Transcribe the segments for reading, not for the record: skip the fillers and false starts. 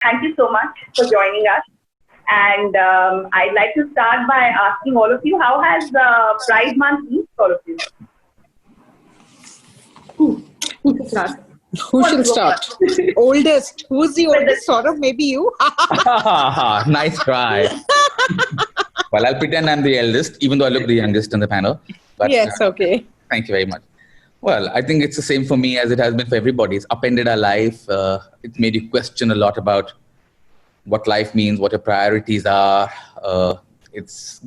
Thank you so much for joining us. And I'd like to start by asking all of you, how has Pride Month been for all of you? Who should start? Who should start? Oldest. Who's the oldest? Saurabh, maybe you? Nice try. Well, I'll pretend I'm the eldest, even though I look the youngest in the panel. But, Yes, okay. Thank you very much. Well, I think it's the same for me as it has been for everybody. It's upended our life. It made you question a lot about what life means, what your priorities are. It's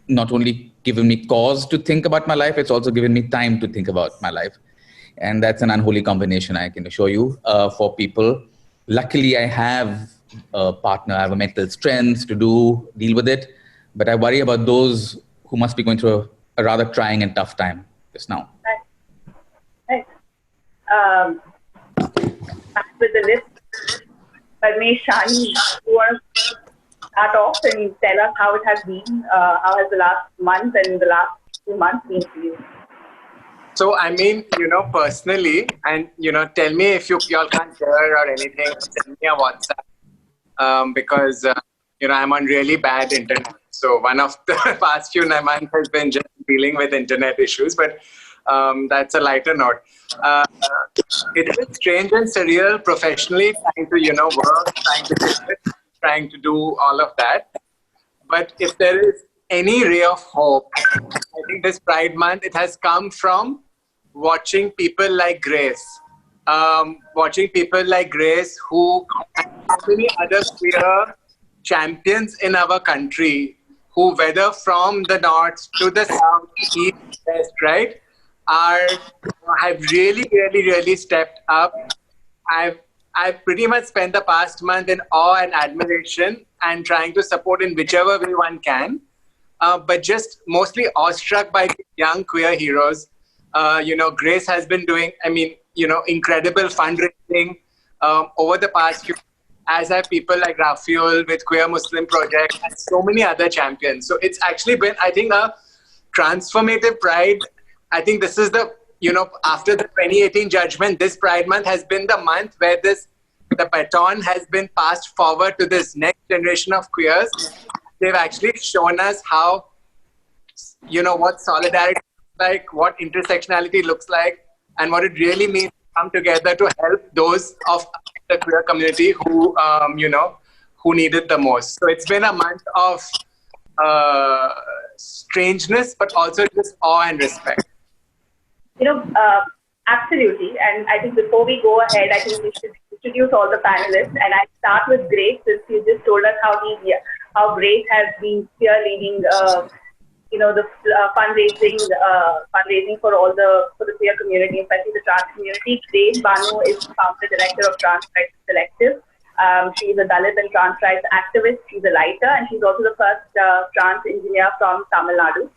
not only given me cause to think about my life, it's also given me time to think about my life. And that's an unholy combination, I can assure you, for people. Luckily, I have a partner, I have a mental strength to deal with it. But I worry about those who must be going through a rather trying and tough time just now. Right. Back with the list, Parmesh, Shani, who want to start off and tell us how it has been, how has the last month and the last 2 months been for you? So, I mean, personally, and, tell me if y'all can't hear or anything, send me a WhatsApp because, I'm on really bad internet. So, one of the past few months has been just dealing with internet issues, but that's a lighter note. It is strange and surreal professionally, trying to, work, trying to do all of that. But if there is any ray of hope, I think this Pride Month, it has come from watching people like Grace. Watching people like Grace who, and so many other queer champions in our country, who whether from the north to the south, east, west, right, have really stepped up. I've pretty much spent the past month in awe and admiration and trying to support in whichever way one can. But just mostly awestruck by young queer heroes. Grace has been doing, incredible fundraising over the past few, as have people like Rafael with Queer Muslim Project and so many other champions. So it's actually been, I think, a transformative Pride. I think this is the, after the 2018 judgment, this Pride Month has been the month where the baton has been passed forward to this next generation of queers. They've actually shown us how, what solidarity looks like, what intersectionality looks like, and what it really means to come together to help those of the queer community who, who need it the most. So it's been a month of strangeness, but also just awe and respect. Absolutely. And I think before we go ahead, I think we should introduce all the panelists. And I start with Grace, since you just told us how Grace has been cheerleading, the fundraising for the queer community, especially the trans community. Grace Banu is founder director of Trans Rights Collective. She's a Dalit and trans rights activist. She's a writer, and she's also the first trans engineer from Tamil Nadu.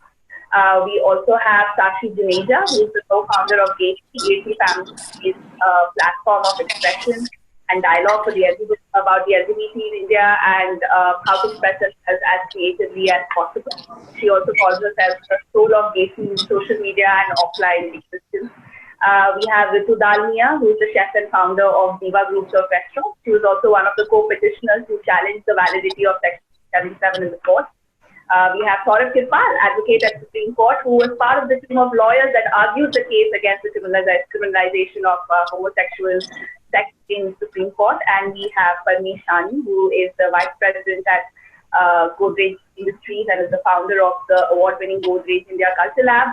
We also have Sakshi Juneja, who is the co-founder of Gaytree Family, is a platform of expression and dialogue for about the LGBT in India and how to express themselves as creatively as possible. She also calls herself the soul of Gaytree in social media and offline existence. We have Ritu Dalmia, who is the chef and founder of Diva Groups of Restaurants. She was also one of the co-petitioners who challenged the validity of Section 77 in the court. We have Saurabh Kirpal, advocate at Supreme Court, who was part of the team of lawyers that argued the case against the criminalization of homosexual sex in Supreme Court. And we have Parmesh Shani, who is the vice president at Godrej Industries and is the founder of the award-winning Godrej India Culture Lab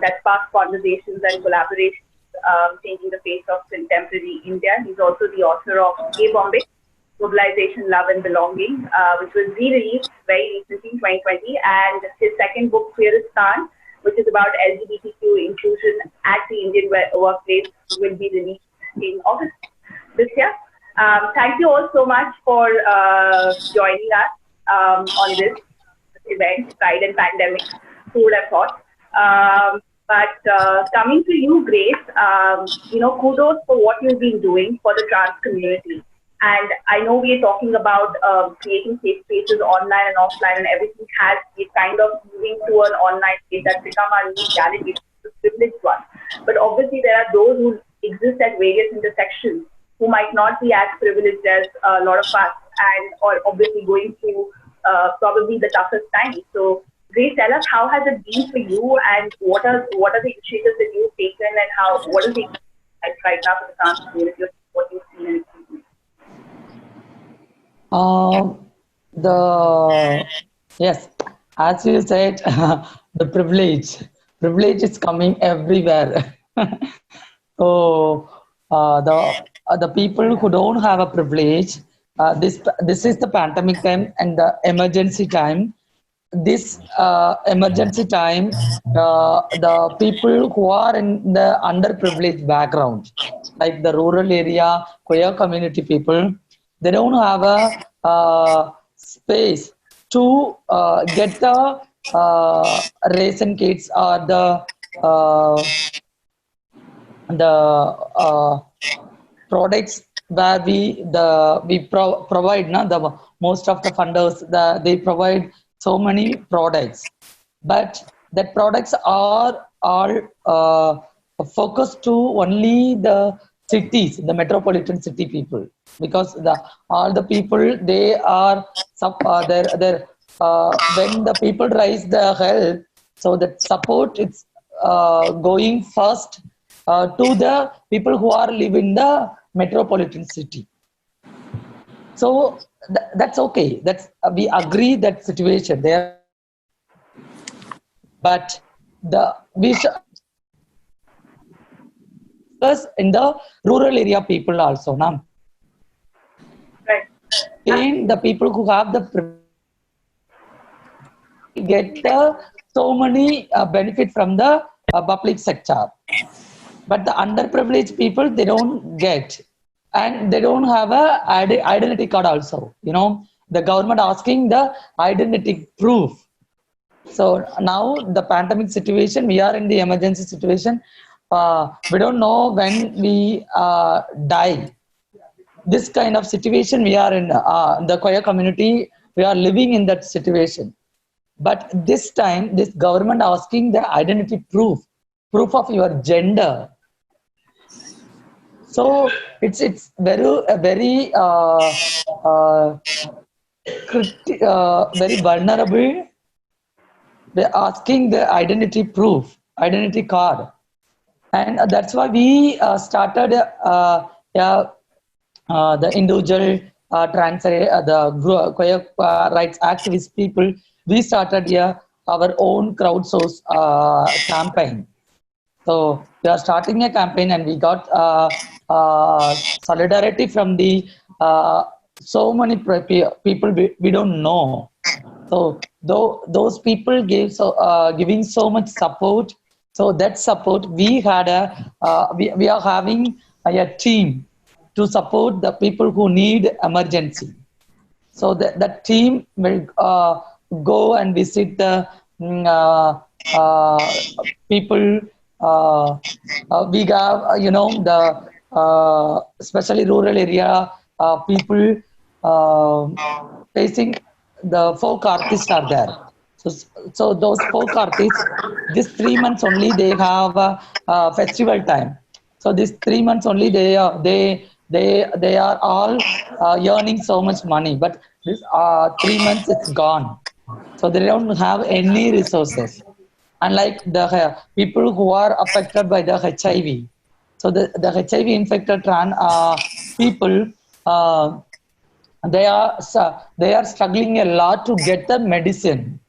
that sparks conversations and collaborations, changing the face of contemporary India. He's also the author of Gay Bombay, Mobilization, Love and Belonging, which was re-released very recently in 2020, and his second book, Queeristan, which is about LGBTQ inclusion at the Indian workplace, will be released in August this year. Thank you all so much for joining us on this event, Pride and Pandemic, who would have thought. But coming to you, Grace, kudos for what you've been doing for the trans community. And I know we are talking about creating safe spaces online and offline, and everything has is kind of moving to an online space that's become our new reality, the privileged one. But obviously, there are those who exist at various intersections who might not be as privileged as a lot of us, and or obviously going through probably the toughest time. So, Grace, tell us, how has it been for you, and what are the initiatives that you've taken, and what is the like right now for the trans community, what you've seen and experienced? Yes, as you said, the privilege is coming everywhere. So the people who don't have a privilege, this is the pandemic time and the emergency time. This emergency time, the people who are in the underprivileged background, like the rural area, queer community people, they don't have a space to get the ration kits or the products where we provide the most of the funders, they provide so many products, but that products are all focused to only the cities, the metropolitan city people, because all the people, they are their when the people raise the help, so that support, it's going first to the people who are live in the metropolitan city. So that's okay. That's we agree that situation there, but we should focus in the rural area people also now. Right. Again, the people who have the get so many benefit from the public sector, but the underprivileged people, they don't get, and they don't have a identity card also. The government asking the identity proof. So now the pandemic situation, we are in the emergency situation. We don't know when we die. This kind of situation we are in, the queer community, we are living in that situation. But this time, this government asking the identity proof of your gender. So it's very vulnerable. They're asking the identity proof, identity card, and that's why we started the individual the queer rights activist people. We started our own crowdsource campaign. So we are starting a campaign, and we got solidarity from the so many people we don't know. So those people giving so much support. So that support, we had we are having a team to support the people who need emergency. So that team will go and visit the people. We have the especially rural area people facing the folk artists are there. So those folk artists, this 3 months only they have festival time. So this 3 months only they are all earning so much money, but this 3 months it's gone. So they don't have any resources. Unlike the people who are affected by the HIV. So the HIV infected trans people, they are struggling a lot to get the medicine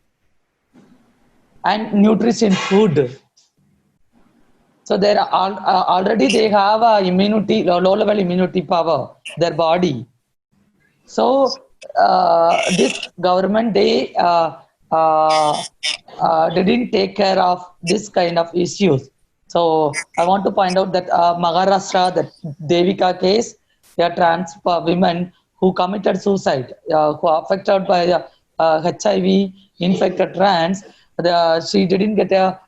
and nutrition food. So they are already they have a immunity, low level immunity power, their body. So this government, they didn't take care of this kind of issues. So I want to point out that Maharashtra, the Devika case, they are trans women who committed suicide, who are affected by HIV infected trans. She didn't get a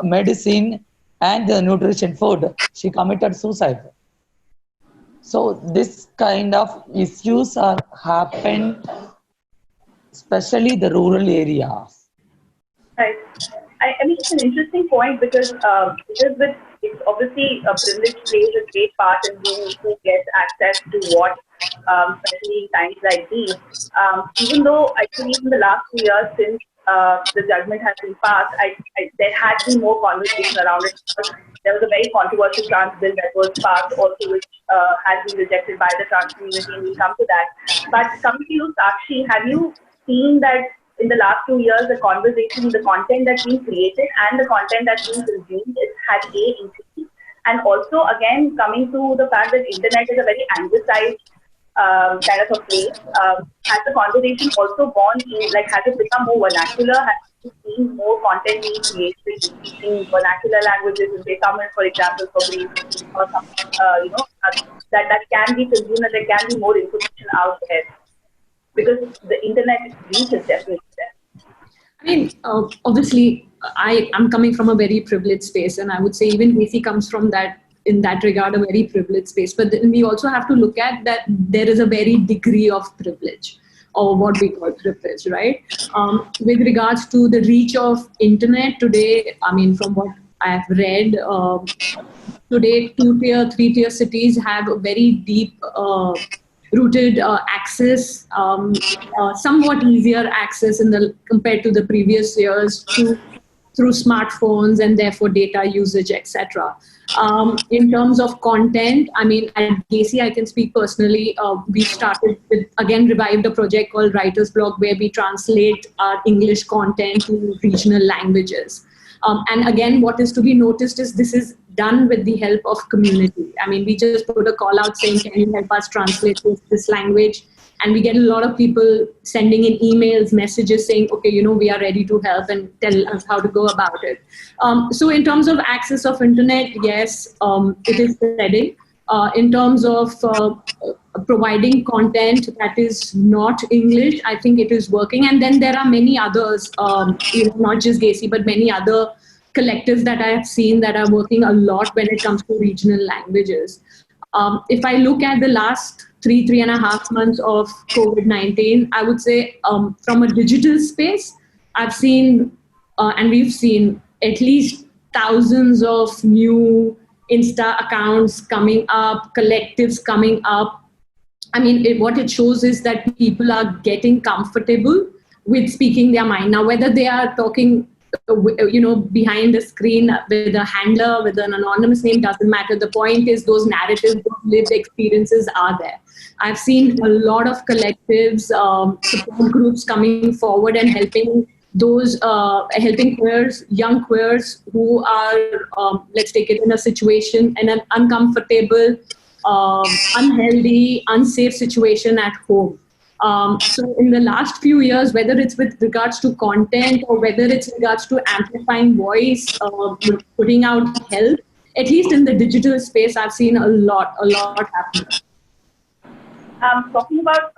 medicine and the nutrition food. She committed suicide. So this kind of issues are happen, especially the rural areas. Right. I mean, it's an interesting point because just with it's obviously a privilege plays a great part in who gets access to what, especially in times like these. Even though I believe in the last 2 years since the judgment has been passed, there has been more conversation around it. There was a very controversial trans bill that was passed also, which has been rejected by the trans community, and we'll come to that. But coming to you, Sakshi, have you seen that in the last 2 years, the conversation, the content that's being created and the content that's being consumed has increased? And also, again, coming to the fact that internet is a very anglicized kind of a place, has the conversation also gone in, like, has it become more vernacular? Has it seen more content being created in vernacular languages, in say Tamil, for example, for brief, or something, that can be consumed and there can be more information out there? Because the internet reach is definitely there. I mean, obviously, I am coming from a very privileged space, and I would say even DC comes from that, in that regard, a very privileged space. But then we also have to look at that there is a very degree of privilege, or what we call privilege, right? With regards to the reach of internet today, I mean, from what I have read, today 2-tier, 3-tier cities have a very deep rooted access, somewhat easier access compared to the previous years through smartphones and therefore data usage, etc. In terms of content, I mean, at GACI, I can speak personally. We started with, again, revived a project called Writer's Block, where we translate our English content to regional languages. And again, what is to be noticed is this is done with the help of community. I mean, we just put a call out saying, can you help us translate this language? And we get a lot of people sending in emails, messages saying, okay, you know, we are ready to help and tell us how to go about it. So in terms of access of internet, yes, it is spreading. In terms of providing content that is not English, I think it is working. And then there are many others, not just GACI, but many other collectives that I have seen that are working a lot when it comes to regional languages. If I look at the last 3.5 months of COVID-19, I would say from a digital space, I've seen, and we've seen at least thousands of new Insta accounts coming up, collectives coming up. I mean, what it shows is that people are getting comfortable with speaking their mind. Now, whether they are talking, behind the screen with a handler, with an anonymous name, doesn't matter. The point is those narratives, those lived experiences are there. I've seen a lot of collectives, support groups coming forward and helping those, helping queers, young queers who are, let's take it in a situation, in an uncomfortable, unhealthy, unsafe situation at home. So in the last few years, whether it's with regards to content or whether it's regards to amplifying voice, putting out help, at least in the digital space, I've seen a lot happening. Talking about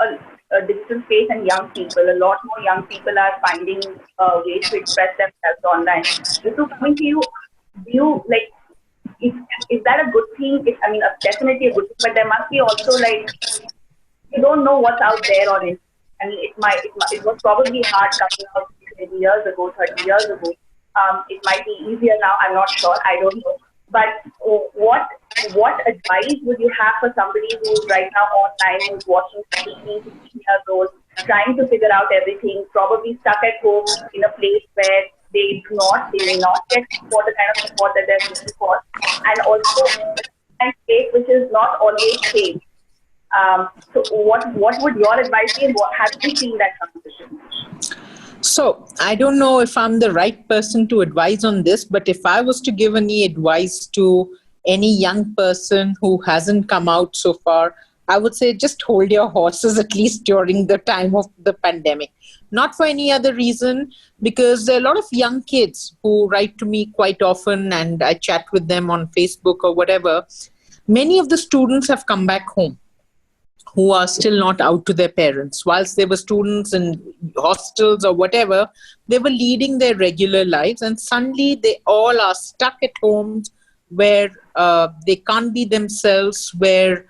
a digital space and young people, a lot more young people are finding ways to express themselves online. So coming to you, do you like, is that a good thing? I mean, definitely a good thing, but there must be also like, you don't know what's out there on it. I mean, it was probably hard coming out 20 years ago, 30 years ago. It might be easier now. I'm not sure. I don't know. But what advice would you have for somebody who's right now online, who's watching 15, 16 years old, trying to figure out everything, probably stuck at home in a place where they may not get support, the kind of support that they're looking for, and also a space which is not always safe. So what would your advice be, and what have you seen that transition? So I don't know if I'm the right person to advise on this, but if I was to give any advice to any young person who hasn't come out so far, I would say just hold your horses, at least during the time of the pandemic. Not for any other reason, because there are a lot of young kids who write to me quite often and I chat with them on Facebook or whatever. Many of the students have come back home who are still not out to their parents. Whilst they were students in hostels or whatever, they were leading their regular lives, and suddenly they all are stuck at homes where they can't be themselves, where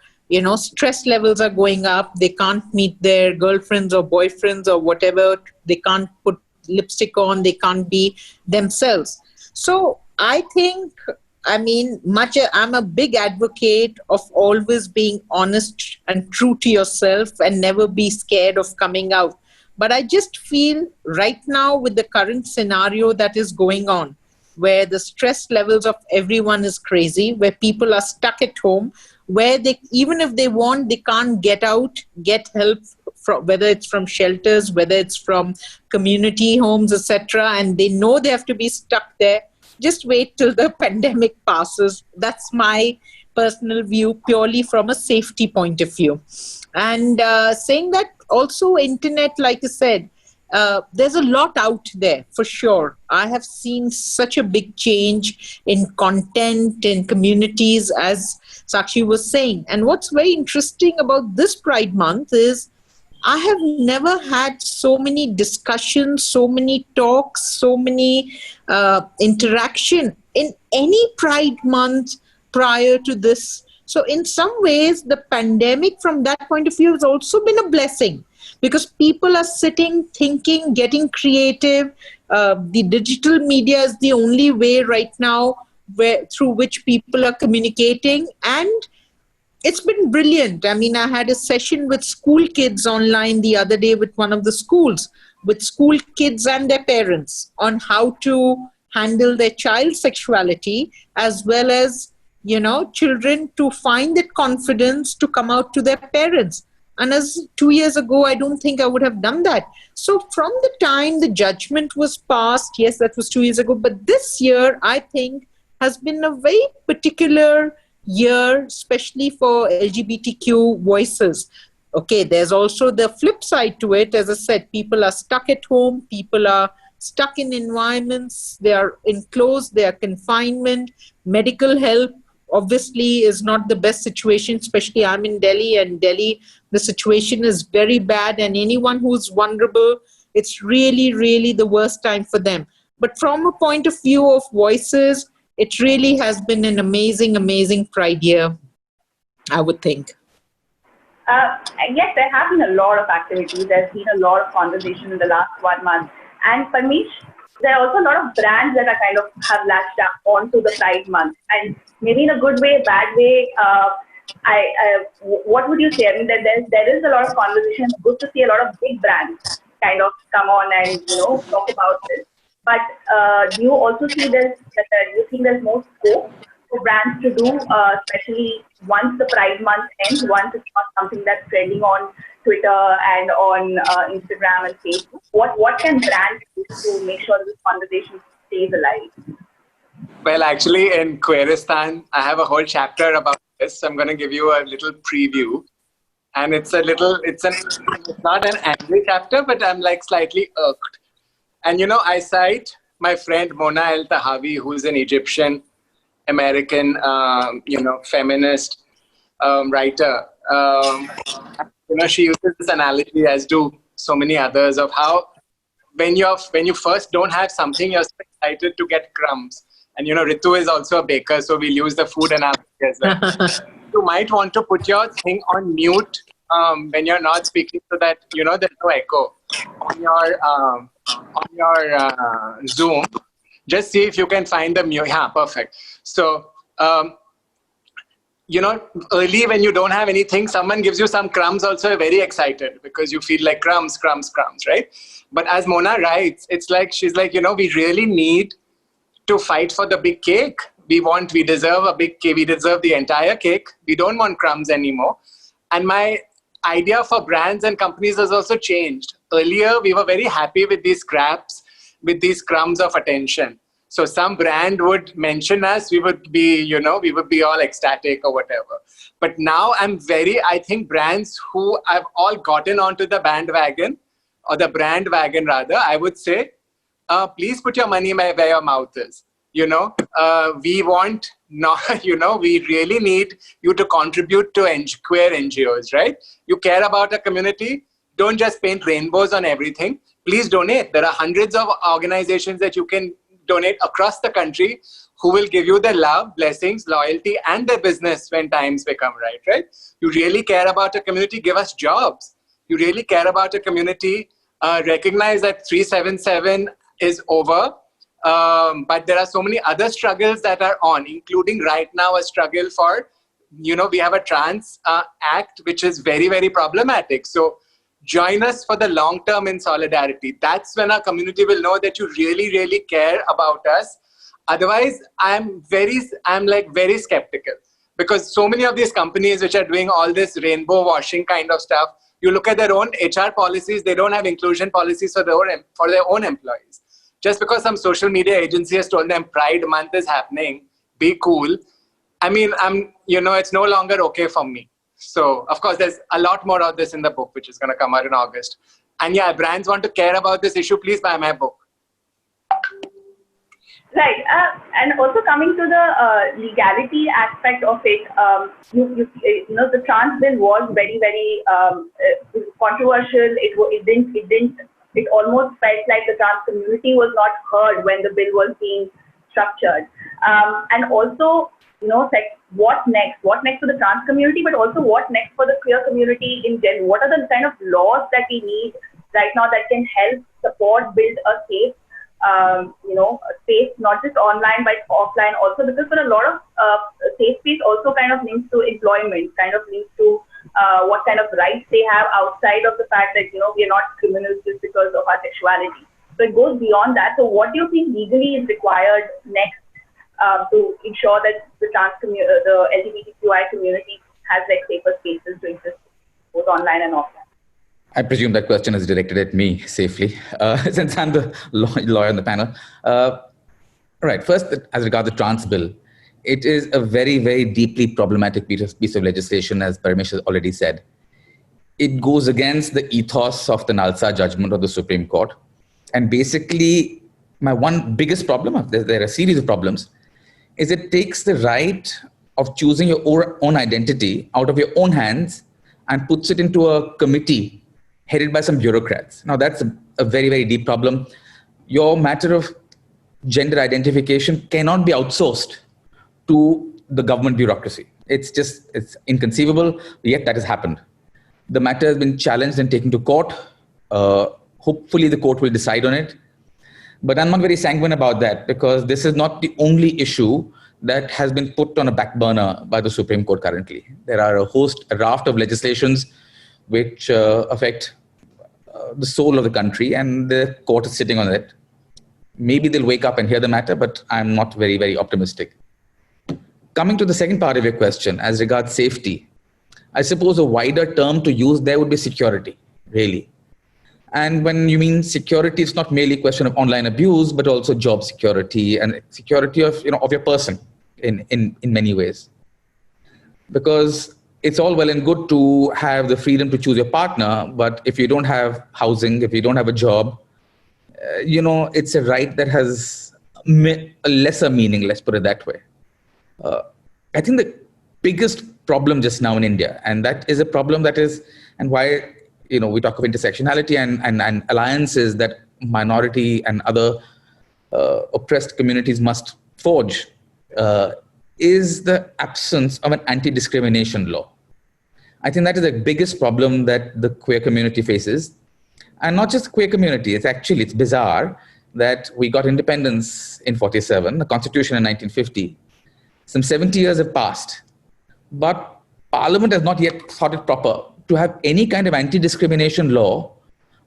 stress levels are going up, they can't meet their girlfriends or boyfriends or whatever, they can't put lipstick on, they can't be themselves. So I think I mean, I'm a big advocate of always being honest and true to yourself and never be scared of coming out. But I just feel right now with the current scenario that is going on, where the stress levels of everyone is crazy, where people are stuck at home, where they, even if they want, they can't get out, get help from, whether it's from shelters, whether it's from community homes, etc., and they know they have to be stuck there. Just wait till the pandemic passes. That's my personal view, purely from a safety point of view. And saying that, also internet, like I said, there's a lot out there for sure. I have seen such a big change in content in communities, as Sakshi was saying. And what's very interesting about this Pride Month is I have never had so many discussions, so many talks, so many interaction in any Pride Month prior to this. So in some ways, the pandemic from that point of view has also been a blessing, because people are sitting, thinking, getting creative. The digital media is the only way right now through which people are communicating, and it's been brilliant. I mean, I had a session with school kids online the other day with one of the schools, with school kids and their parents, on how to handle their child sexuality, as well as, children to find that confidence to come out to their parents. And as 2 years ago, I don't think I would have done that. So from the time the judgment was passed, yes, that was 2 years ago, but this year, I think, has been a very particular year, especially for LGBTQ voices. Okay, there's also the flip side to it. As I said, people are stuck at home, people are stuck in environments, they are enclosed, they are confinement, medical help obviously is not the best situation, especially I'm in Delhi, and Delhi, the situation is very bad, and anyone who's vulnerable, it's really, really the worst time for them. But from a point of view of voices, it really has been an amazing, amazing Pride year, I would think. Yes, there have been a lot of activities. There's been a lot of conversation in the last 1 month. And for me, there are also a lot of brands that are kind of have latched up onto the Pride month. And maybe in a good way, bad way, what would you say? I mean, there is a lot of conversation. It's good to see a lot of big brands kind of come on and, talk about this. But do you also see do you think there's more scope for brands to do, especially once the Pride month ends, once it's not something that's trending on Twitter and on Instagram and Facebook? What can brands do to make sure this conversation stays alive? Well, actually, in Queeristan, I have a whole chapter about this. So I'm going to give you a little preview. And it's not an angry chapter, but I'm like slightly irked. And, I cite my friend Mona El Tahawi, who's an Egyptian American, feminist writer. She uses this analogy, as do so many others, of how when you first don't have something, you're so excited to get crumbs. And, Ritu is also a baker, so we'll use the food analogy as well. You might want to put your thing on mute when you're not speaking, so that, there's no echo on your Zoom. Just see if you can find the mute. Yeah, perfect. So, early when you don't have anything, someone gives you some crumbs, also you're very excited because you feel like crumbs, right? But as Mona writes, she's like, we really need to fight for the big cake. We deserve a big cake. We deserve the entire cake. We don't want crumbs anymore. And my idea for brands and companies has also changed. Earlier, we were very happy with these scraps, with these crumbs of attention. So some brand would mention us, we would be all ecstatic or whatever. But now I think brands who have all gotten onto the bandwagon, or the brand wagon rather, I would say, please put your money where your mouth is. We really need you to contribute to queer NGOs, right? You care about a community, don't just paint rainbows on everything. Please donate. There are hundreds of organizations that you can donate across the country who will give you the love, blessings, loyalty, and their business when times become right? You really care about a community, give us jobs. You really care about a community, recognize that 377 is over. But there are so many other struggles that are on, including right now a struggle for, we have a trans act, which is very, very problematic. So join us for the long term in solidarity. That's when our community will know that you really, really care about us. Otherwise, I'm very skeptical, because so many of these companies which are doing all this rainbow washing kind of stuff, you look at their own HR policies, they don't have inclusion policies for their own employees. Just because some social media agency has told them Pride Month is happening, be cool. I mean, it's no longer okay for me. So, of course, there's a lot more of this in the book, which is going to come out in August. And yeah, brands want to care about this issue, please buy my book. Right. And also coming to the legality aspect of it, the trans bill was very, very controversial. It almost felt like the trans community was not heard when the bill was being structured. And also, what next? What next for the trans community, but also what next for the queer community in general? What are the kind of laws that we need right now that can help support, build a safe, space, not just online, but offline also, because for a lot of safe space also kind of links to employment, kind of links to what kind of rights they have outside of the fact that, we are not criminals just because of our sexuality. So it goes beyond that. So what do you think legally is required next to ensure that the LGBTQI community has like safer spaces to exist both online and offline? I presume that question is directed at me safely, since I'm the lawyer on the panel. Right. First, as regards the trans bill, it is a very, very deeply problematic piece of legislation, as Parmesh has already said. It goes against the ethos of the Nalsa judgment of the Supreme Court. And basically, my one biggest problem, there are a series of problems, is it takes the right of choosing your own identity out of your own hands and puts it into a committee headed by some bureaucrats. Now, that's a very, very deep problem. Your matter of gender identification cannot be outsourced to the government bureaucracy. It's inconceivable, yet that has happened. The matter has been challenged and taken to court. Hopefully the court will decide on it. But I'm not very sanguine about that, because this is not the only issue that has been put on a back burner by the Supreme Court currently. There are a raft of legislations which affect the soul of the country, and the court is sitting on it. Maybe they'll wake up and hear the matter, but I'm not very, very optimistic. Coming to the second part of your question, as regards safety, I suppose a wider term to use there would be security, really. And when you mean security, it's not merely a question of online abuse, but also job security and security of your person in many ways. Because it's all well and good to have the freedom to choose your partner, but if you don't have housing, if you don't have a job, it's a right that has a lesser meaning, let's put it that way. I think the biggest problem just now in India, and that is a problem that is, and why we talk of intersectionality and alliances that minority and other oppressed communities must forge, is the absence of an anti-discrimination law. I think that is the biggest problem that the queer community faces. And not just the queer community, it's bizarre that we got independence in 47, the constitution in 1950. Some 70 years have passed, but Parliament has not yet thought it proper to have any kind of anti-discrimination law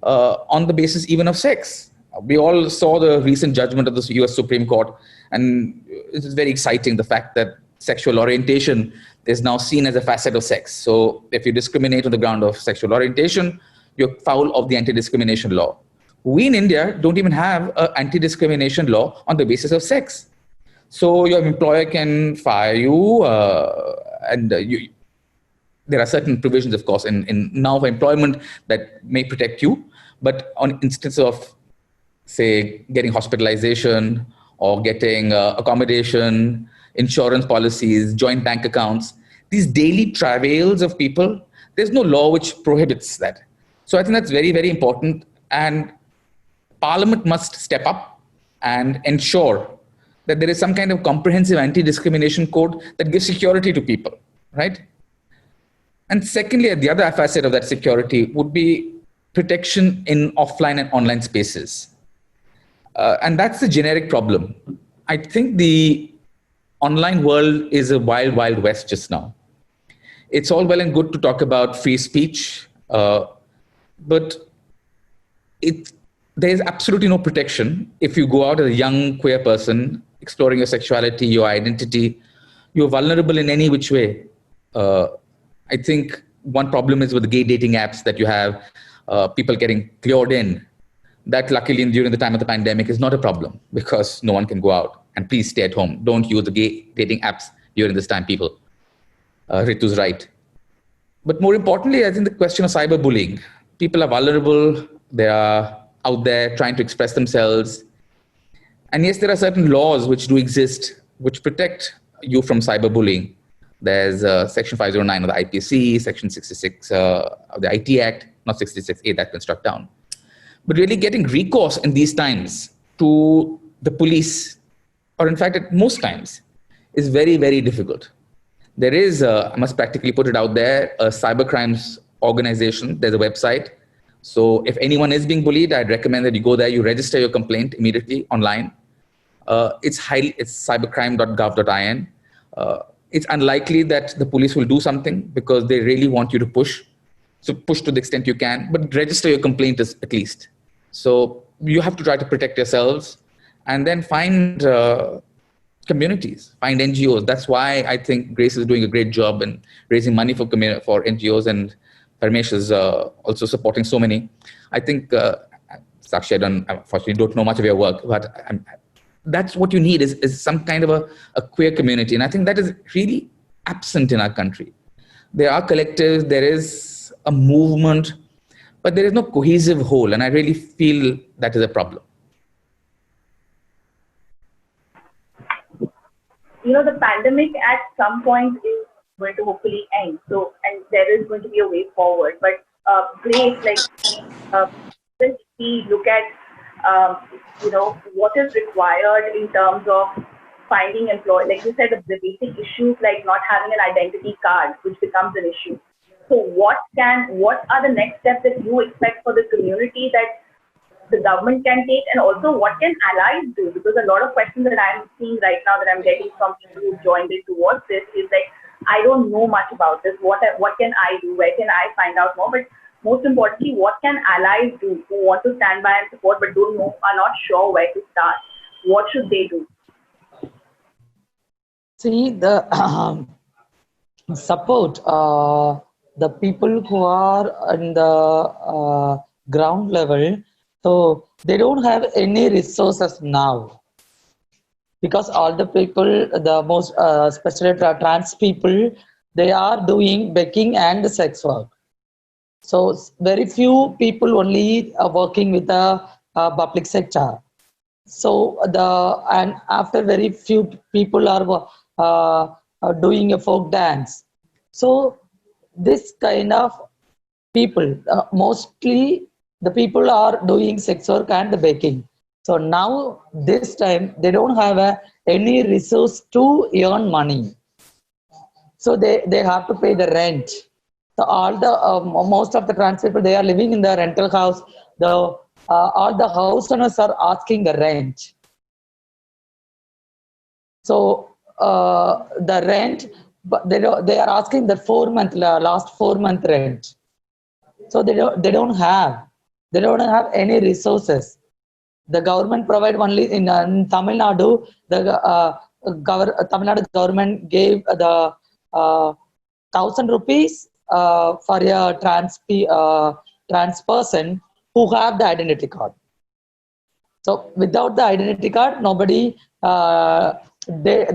on the basis even of sex. We all saw the recent judgment of the US Supreme Court, and it is very exciting, the fact that sexual orientation is now seen as a facet of sex. So if you discriminate on the ground of sexual orientation, you're foul of the anti-discrimination law. We in India don't even have an anti-discrimination law on the basis of sex. So your employer can fire you, there are certain provisions, of course, in now for employment that may protect you, but on instance of, say, getting hospitalization or getting accommodation, insurance policies, joint bank accounts, these daily travails of people, there's no law which prohibits that. So I think that's very, very important, and Parliament must step up and ensure that there is some kind of comprehensive anti-discrimination code that gives security to people, right? And secondly, the other facet of that security would be protection in offline and online spaces. And that's the generic problem. I think the online world is a wild, wild west just now. It's all well and good to talk about free speech, but there's absolutely no protection. If you go out as a young queer person exploring your sexuality, your identity, you're vulnerable in any which way. I think one problem is with the gay dating apps that you have, people getting lured in. That luckily during the time of the pandemic is not a problem because no one can go out. And please stay at home. Don't use the gay dating apps during this time, people. Ritu's right. But more importantly, I think the question of cyberbullying. People are vulnerable. They are out there trying to express themselves. And yes, there are certain laws which do exist, which protect you from cyberbullying. There's Section 509 of the IPC, Section 66 of the IT Act, not 66A, that's been struck down. But really getting recourse in these times to the police, or in fact, at most times, is very, very difficult. There is, I must practically put it out there, a cybercrimes organization. There's a website. So if anyone is being bullied, I'd recommend that you go there, you register your complaint immediately online. It's cybercrime.gov.in. It's unlikely that the police will do something because they really want you to push. So push to the extent you can, but register your complaint at least. So you have to try to protect yourselves and then find communities, find NGOs. That's why I think Grace is doing a great job in raising money for NGOs, and Parmesh is also supporting so many. I think, Sakshi, unfortunately don't know much of your work, but that's what you need is some kind of a queer community. And I think that is really absent in our country. There are collectives, there is a movement, but there is no cohesive whole. And I really feel that is a problem. The pandemic at some point is going to hopefully end. So, and there is going to be a way forward. But Grace, when we look at, what is required in terms of finding employment, like you said, the basic issues like not having an identity card, which becomes an issue. So what are the next steps that you expect for the community that the government can take, and also what can allies do? Because a lot of questions that I'm seeing right now that I'm getting from people who joined in towards this is like, I don't know much about this. What can I do? Where can I find out more? But most importantly, what can allies do who want to stand by and support but are not sure where to start? What should they do? See, the support the people who are in the ground level. So they don't have any resources now because all the people, the most especially trans people, they are doing begging and sex work. So very few people only are working with the public sector. So and after very few people are doing a folk dance. So this kind of people, mostly the people are doing sex work and the baking. So now this time they don't have any resource to earn money. So they have to pay the rent. So all the most of the trans people, they are living in the rental house. All the house owners are asking the rent. So the rent, but they are asking the last 4 month rent. So they don't have any resources. The government provide only in Tamil Nadu. The Tamil Nadu government gave the 1,000 rupees for a trans person who have the identity card. So without the identity card, nobody they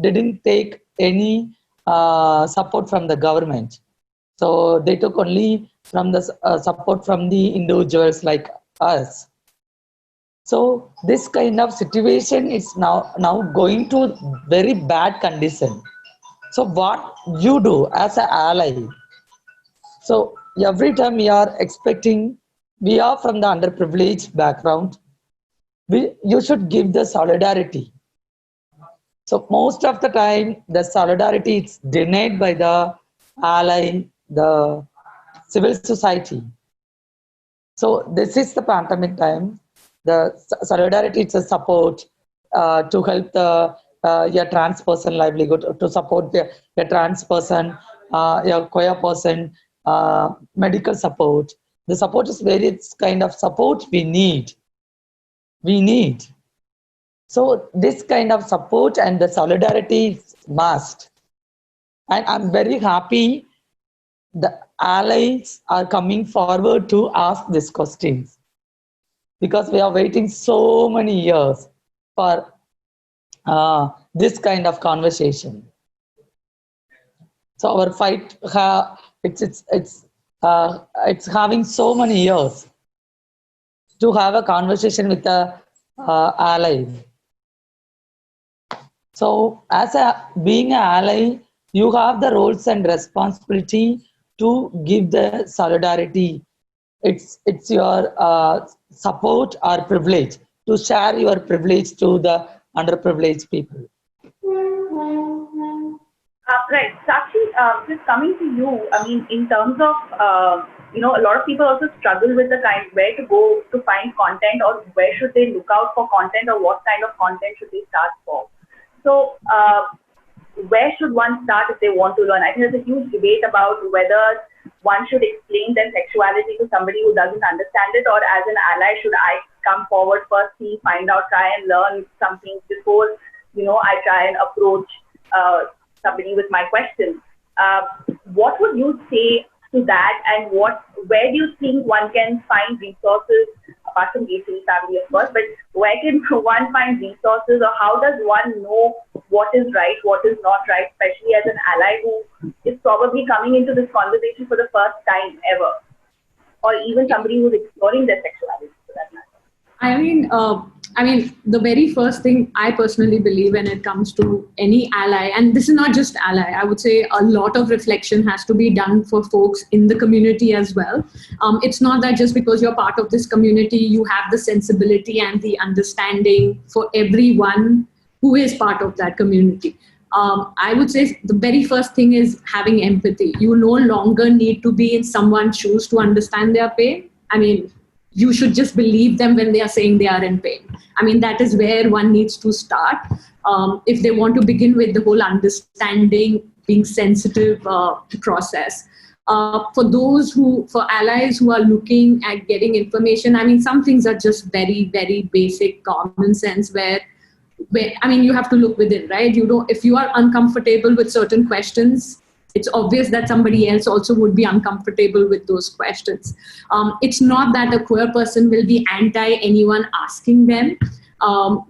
didn't take any support from the government. So they took only from the support from the individuals like us. So this kind of situation is now going to very bad condition. So what you do as an ally? So every time we are expecting, we are from the underprivileged background, you should give the solidarity. So most of the time, the solidarity is denied by the ally, the civil society. So this is the pandemic time. The solidarity is a support to help the your trans person livelihood, to support the trans person, your queer person, medical support. The support is various kind of support we need. We need. So this kind of support and the solidarity is must. And I'm very happy the allies are coming forward to ask these questions, because we are waiting so many years for this kind of conversation. So our fight, it's having so many years to have a conversation with the ally. So as being an ally, you have the roles and responsibility to give the solidarity. It's your support or privilege to share your privilege to the underprivileged people. Right. Sakshi, just coming to you, I mean, in terms of, a lot of people also struggle with the kind where to go to find content, or where should they look out for content, or what kind of content should they start for. So where should one start if they want to learn? I think there's a huge debate about whether one should explain their sexuality to somebody who doesn't understand it, or as an ally, should I come forward first, see, find out, try and learn something before, I try and approach somebody with my question. What would you say to that, and where do you think one can find resources, apart from Gacy family of course, but where can one find resources, or how does one know what is right, what is not right, especially as an ally who is probably coming into this conversation for the first time ever, or even somebody who's exploring their sexuality for that matter? I mean, the very first thing I personally believe when it comes to any ally, and this is not just ally, I would say a lot of reflection has to be done for folks in the community as well. It's not that just because you're part of this community, you have the sensibility and the understanding for everyone who is part of that community. I would say the very first thing is having empathy. You no longer need to be in someone's shoes to understand their pain. I mean, you should just believe them when they are saying they are in pain. I mean, that is where one needs to start. If they want to begin with the whole understanding, being sensitive process. For allies who are looking at getting information, I mean, some things are just very, very basic common sense where I mean, you have to look within, right? If you are uncomfortable with certain questions, it's obvious that somebody else also would be uncomfortable with those questions. It's not that a queer person will be anti anyone asking them,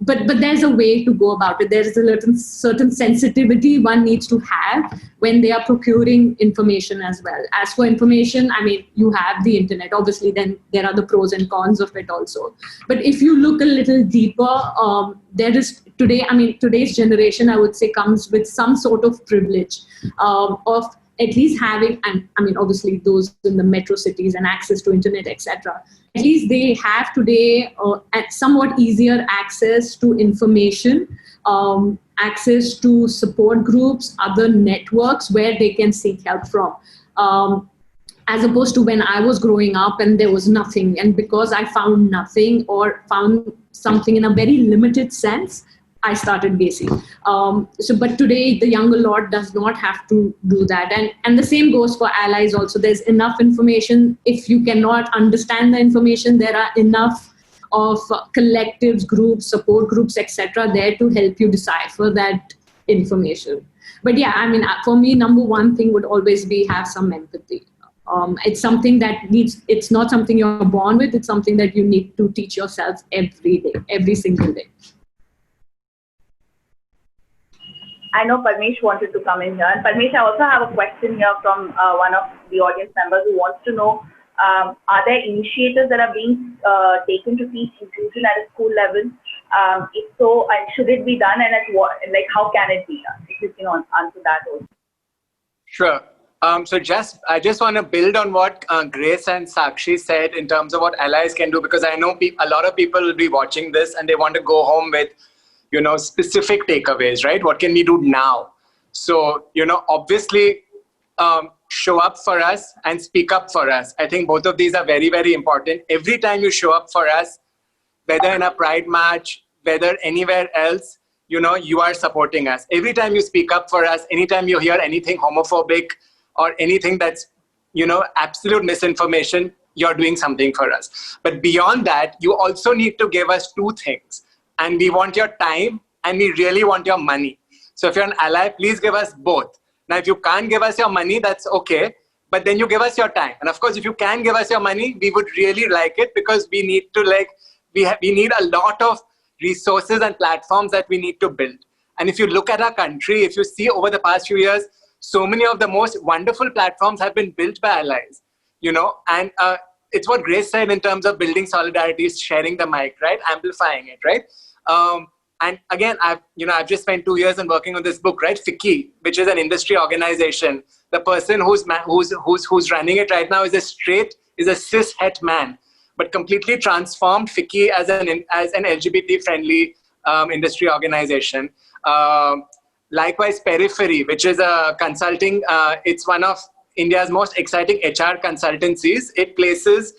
but there's a way to go about it. There's a certain sensitivity one needs to have when they are procuring information as well. As for information, I mean, you have the internet. Obviously, then there are the pros and cons of it also. But if you look a little deeper, there is today's generation, I would say, comes with some sort of privilege of at least having, and I mean, obviously those in the metro cities and access to internet, etc. At least they have today somewhat easier access to information, access to support groups, other networks where they can seek help from. As opposed to when I was growing up and there was nothing. And because I found nothing or found something in a very limited sense, I started Gacy. But today the younger lot does not have to do that. And the same goes for allies also. There's enough information. If you cannot understand the information, there are enough of collectives, groups, support groups, etc. there to help you decipher that information. But yeah, I mean, for me, number one thing would always be have some empathy. It's something that it's not something you're born with. It's something that you need to teach yourself every day, every single day. I know Parmesh wanted to come in here. And Parmesh, I also have a question here from one of the audience members who wants to know, are there initiatives that are being taken to teach inclusion at a school level? If so, should it be done, and at what, like, how can it be done? If you can answer that also. Sure. So I just want to build on what Grace and Sakshi said in terms of what allies can do, because I know a lot of people will be watching this and they want to go home with, specific takeaways, right? What can we do now? So, obviously, show up for us and speak up for us. I think both of these are very, very important. Every time you show up for us, whether in a pride march, whether anywhere else, you are supporting us. Every time you speak up for us, anytime you hear anything homophobic or anything that's, absolute misinformation, you're doing something for us. But beyond that, you also need to give us two things. And we want your time and we really want your money. So if you're an ally, please give us both. Now, if you can't give us your money, that's okay. But then you give us your time. And of course, if you can give us your money, we would really like it, because we need to we need a lot of resources and platforms that we need to build. And if you look at our country, if you see over the past few years, so many of the most wonderful platforms have been built by allies, and it's what Grace said in terms of building solidarity, is sharing the mic, right? Amplifying it, right? And again, I've just spent 2 years in working on this book, right? FICCI, which is an industry organization. The person who's running it right now is a cis het man, but completely transformed FICCI as an LGBT friendly industry organization. Likewise, Periphery, which is a consulting, it's one of India's most exciting HR consultancies. It places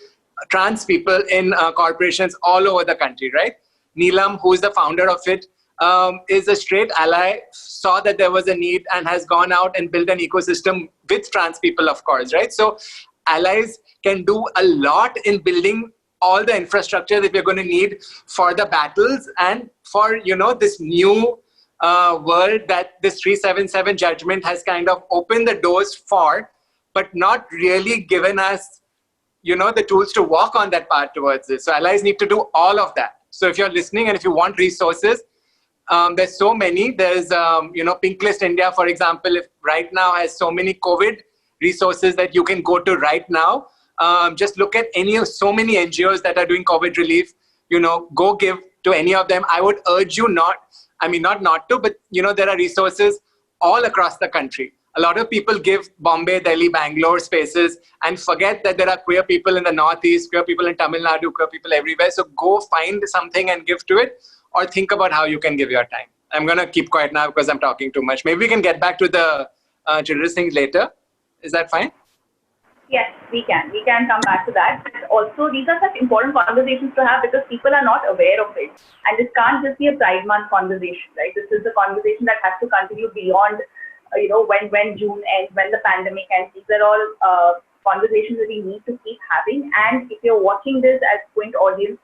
trans people in corporations all over the country, right? Neelam, who is the founder of it, is a straight ally, saw that there was a need and has gone out and built an ecosystem with trans people, of course, right? So allies can do a lot in building all the infrastructure that we're going to need for the battles and for, this new world that this 377 judgment has kind of opened the doors for, but not really given us, the tools to walk on that path towards this. So allies need to do all of that. So if you're listening and if you want resources, there's so many. There's, Pink List India, for example, if right now has so many COVID resources that you can go to right now. Just look at so many NGOs that are doing COVID relief, go give to any of them. I would urge you not to, but, there are resources all across the country. A lot of people give Bombay, Delhi, Bangalore spaces and forget that there are queer people in the Northeast, queer people in Tamil Nadu, queer people everywhere. So go find something and give to it, or think about how you can give your time. I'm going to keep quiet now because I'm talking too much. Maybe we can get back to the children's things later. Is that fine? Yes, we can. We can come back to that. But also, these are such important conversations to have because people are not aware of it. And this can't just be a Pride Month conversation, right? This is a conversation that has to continue beyond when June ends, when the pandemic ends. These are all conversations that we need to keep having. And if you're watching this as Quint audience,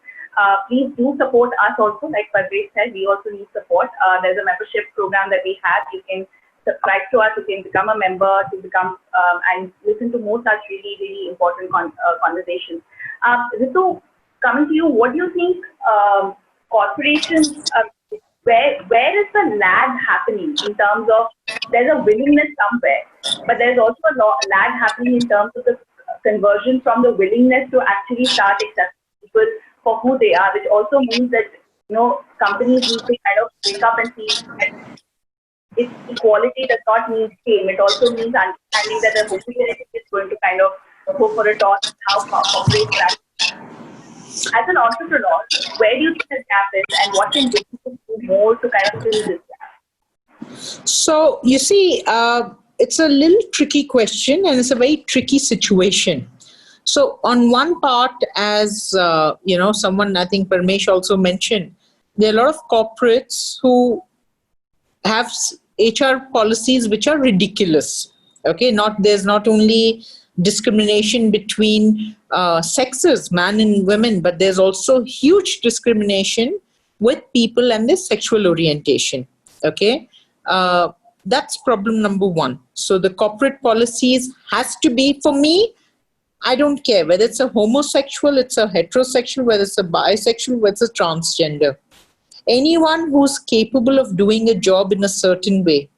please do support us also. Like Padre said, we also need support. There's a membership program that we have. You can subscribe to us, you can become a member, to become and listen to more such really, really important conversations. Ritu, coming to you, what do you think corporations, where is the lag happening in terms of, there's a willingness somewhere, but there's also a lag happening in terms of the conversion from the willingness to actually start accepting people for who they are, which also means that, companies need to kind of wake up and see that equality does not mean shame. It also means understanding that the homosexuality is going to kind of go for a toss, how corporate practice. As an entrepreneur, where do you think this gap is, and what can businesses do more to kind of fill this gap? So, you see, it's a little tricky question and it's a very tricky situation. So, on one part, as, someone, I think Parmesh also mentioned, there are a lot of corporates who have HR policies which are ridiculous. Okay, there's not only discrimination between sexes, man and women, but there's also huge discrimination with people and their sexual orientation. Okay, that's problem number one. So the corporate policies has to be, for me, I don't care whether it's a homosexual, it's a heterosexual, whether it's a bisexual, whether it's a transgender. Anyone who's capable of doing a job in a certain way,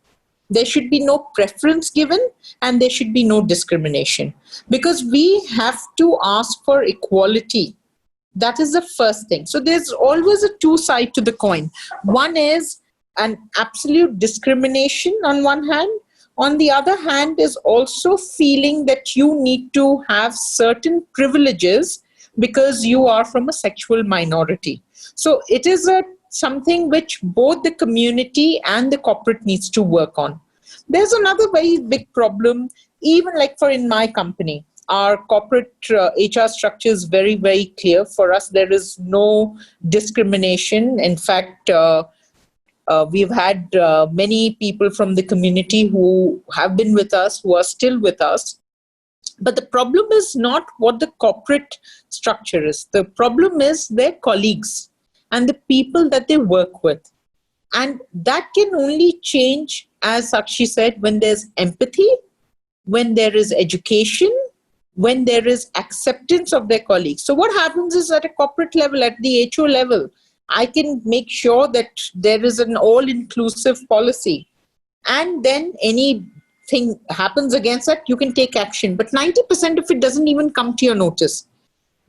there should be no preference given and there should be no discrimination, because we have to ask for equality. That is the first thing. So there's always a two sides to the coin. One is an absolute discrimination on one hand. On the other hand is also feeling that you need to have certain privileges because you are from a sexual minority. So it is something which both the community and the corporate needs to work on. There's another very big problem, even like in my company. our corporate HR structure is very, very clear. For us, there is no discrimination. In fact, we've had many people from the community who have been with us, who are still with us. But the problem is not what the corporate structure is. The problem is their colleagues and the people that they work with. And that can only change, as Sakshi said, when there's empathy, when there is education, when there is acceptance of their colleagues. So what happens is at a corporate level, at the HO level, I can make sure that there is an all-inclusive policy. And then anything happens against that, you can take action. But 90% of it doesn't even come to your notice.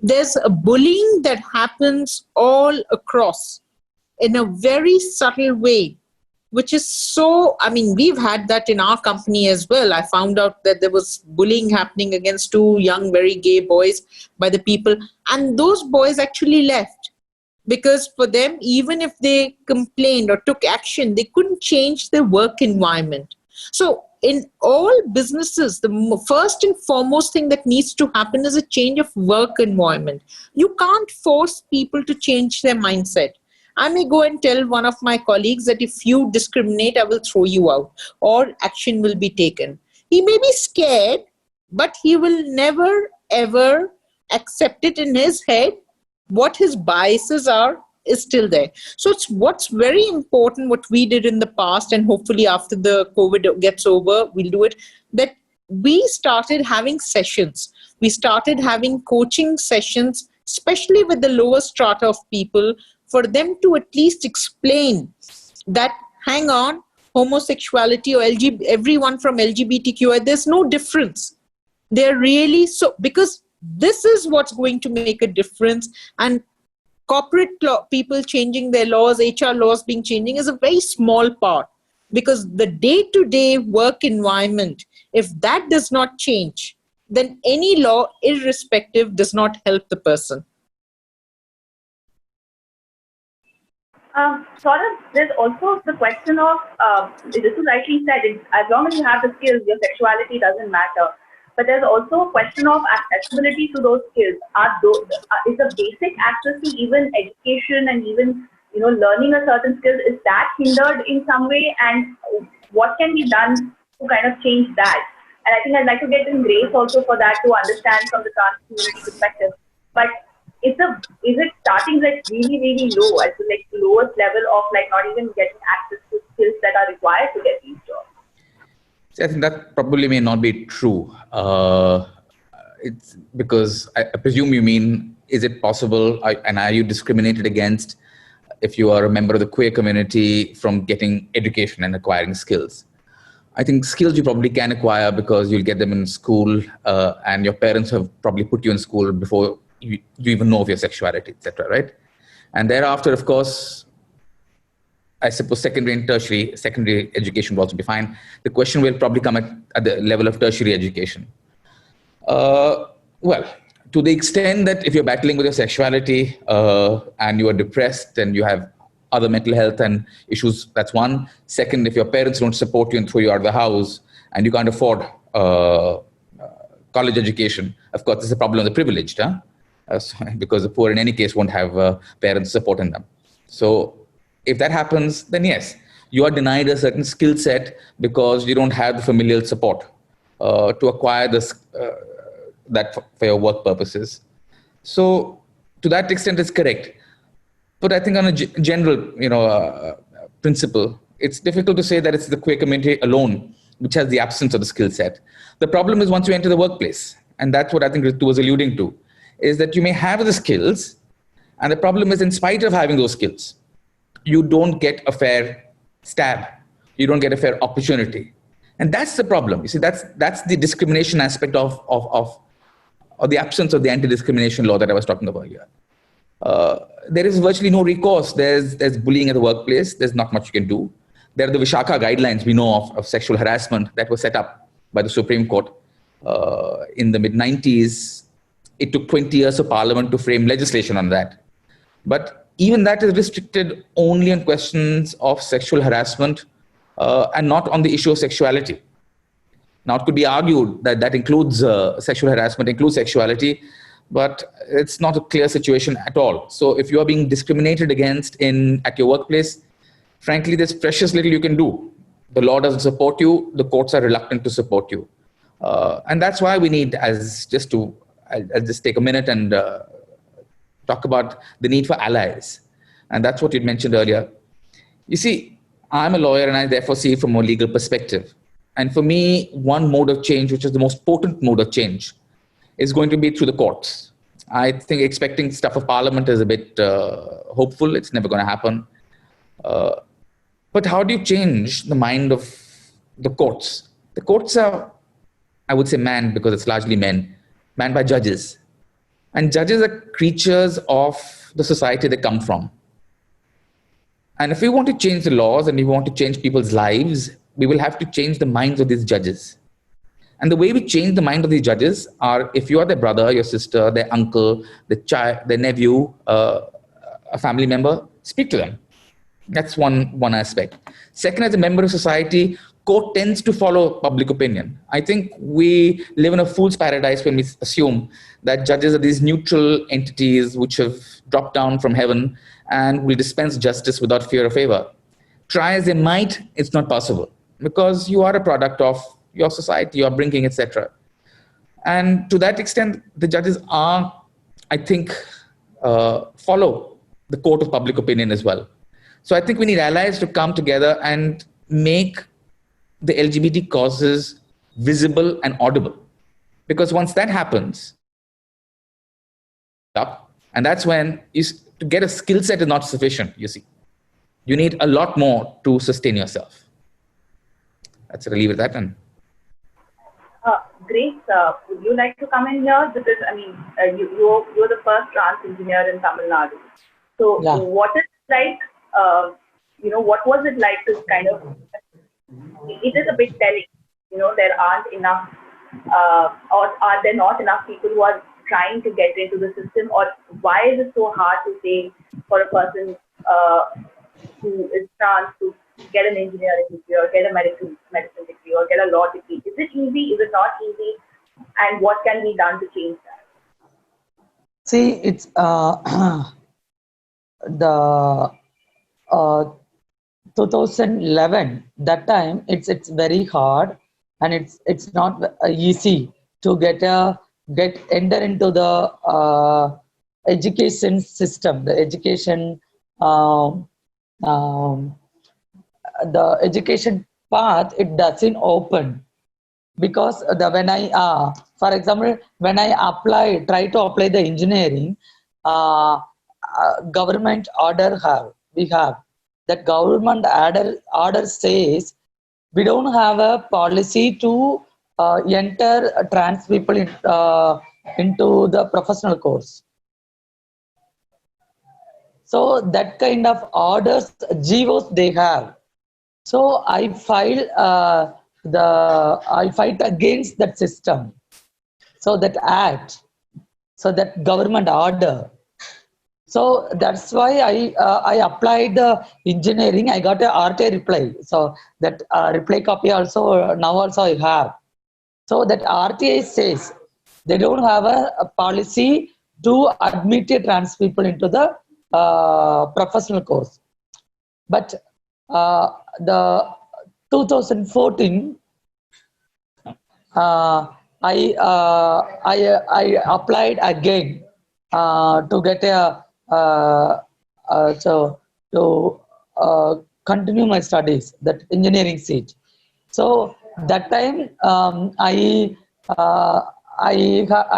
There's a bullying that happens all across in a very subtle way, which is so, I mean, we've had that in our company as well. I found out that there was bullying happening against 2 young, very gay boys by the people. And those boys actually left because for them, even if they complained or took action, they couldn't change their work environment. So in all businesses, the first and foremost thing that needs to happen is a change of work environment. You can't force people to change their mindset. I may go and tell one of my colleagues that if you discriminate, I will throw you out or action will be taken. He may be scared, but he will never, ever accept it in his head. What his biases are is still there. So it's what's very important, what we did in the past, and hopefully after the COVID gets over, we'll do it, that we started having sessions. We started having coaching sessions, especially with the lower strata of people, for them to at least explain that, hang on, homosexuality or everyone from LGBTQIA, there's no difference. They're really so, because this is what's going to make a difference. And corporate people changing their laws, HR laws being changing is a very small part, because the day-to-day work environment, if that does not change, then any law, irrespective, does not help the person. Sort of, there's also the question of, this is rightly said, as long as you have the skills, your sexuality doesn't matter. But there's also a question of accessibility to those skills. Is the basic access to even education and even learning a certain skill, is that hindered in some way? And what can be done to kind of change that? And I think I'd like to get in Grace also for that, to understand from the trans community perspective. But is it starting like really, really low, at the like lowest level of like not even getting access to skills that are required to get these jobs? See, I think that probably may not be true. It's because I presume you mean, is it possible, and are you discriminated against if you are a member of the queer community from getting education and acquiring skills? I think skills you probably can acquire because you'll get them in school, and your parents have probably put you in school before you even know of your sexuality, etc., right? And thereafter, of course, I suppose secondary and tertiary, secondary education will also be fine. The question will probably come at the level of tertiary education. Well, to the extent that if you're battling with your sexuality and you are depressed and you have other mental health and issues, that's one. Second, if your parents don't support you and throw you out of the house and you can't afford college education, of course, this is a problem of the privileged, because the poor in any case won't have parents supporting them. So if that happens, then yes, you are denied a certain skill set because you don't have the familial support to acquire this, that for your work purposes. So to that extent, it's correct. But I think on a general, principle, it's difficult to say that it's the queer community alone which has the absence of the skill set. The problem is once you enter the workplace, and that's what I think Ritu was alluding to, is that you may have the skills, and the problem is in spite of having those skills, you don't get a fair stab. You don't get a fair opportunity. And that's the problem. You see, that's the discrimination aspect of the absence of the anti-discrimination law that I was talking about here. There is virtually no recourse. There's bullying at the workplace. There's not much you can do. There are the Vishaka guidelines we know of sexual harassment that were set up by the Supreme Court in the mid-90s. It took 20 years for Parliament to frame legislation on that. But even that is restricted only on questions of sexual harassment and not on the issue of sexuality. Now, it could be argued that that includes sexual harassment, includes sexuality, but it's not a clear situation at all. So if you are being discriminated against at your workplace, frankly, there's precious little you can do. The law doesn't support you. The courts are reluctant to support you. And that's why we need, I'll just take a minute and talk about the need for allies. And that's what you mentioned earlier. You see, I'm a lawyer and I therefore see it from a legal perspective. And for me, one mode of change, which is the most potent mode of change, is going to be through the courts. I think expecting stuff of parliament is a bit hopeful. It's never going to happen. But how do you change the mind of the courts? The courts are, I would say, manned, because it's largely manned by judges. And judges are creatures of the society they come from. And if we want to change the laws and we want to change people's lives, we will have to change the minds of these judges. And the way we change the mind of these judges are, if you are their brother, your sister, their uncle, their nephew, a family member, speak to them. That's one aspect. Second, as a member of society, court tends to follow public opinion. I think we live in a fool's paradise when we assume that judges are these neutral entities which have dropped down from heaven and will dispense justice without fear or favor. Try as they might, it's not possible, because you are a product of your society, your upbringing, etc. And to that extent, the judges are, I think, follow the court of public opinion as well. So I think we need allies to come together and make the LGBT causes visible and audible. Because once that happens, and that's when to get a skill set is not sufficient, you see. You need a lot more to sustain yourself. That's it. I'll leave it at that. And Grace, would you like to come in here? Because, I mean, you're the first trans engineer in Tamil Nadu. So yeah. What is it like, what was it like to kind of, it is a bit telling, there aren't enough, or are there not enough people who are trying to get into the system, or why is it so hard to say for a person who is trans to get an engineering degree or get a medicine degree or get a law degree? Is it easy? Is it not easy? And what can be done to change that? See, it's the 2011. That time, it's very hard, and it's not easy to enter into the education system, the education. The education path, it doesn't open, because when I, for example, when I try to apply the engineering, government order we have that government order says we don't have a policy to enter trans people into the professional course. So that kind of orders, GOs they have. So I fight against that system. So that act, so that government order. So that's why I applied the engineering. I got a RTA reply. So that reply copy also now also I have. So that RTA says they don't have a policy to admit trans people into the professional course. But the 2014, I applied again to get to continue my studies, that engineering seat. So that time I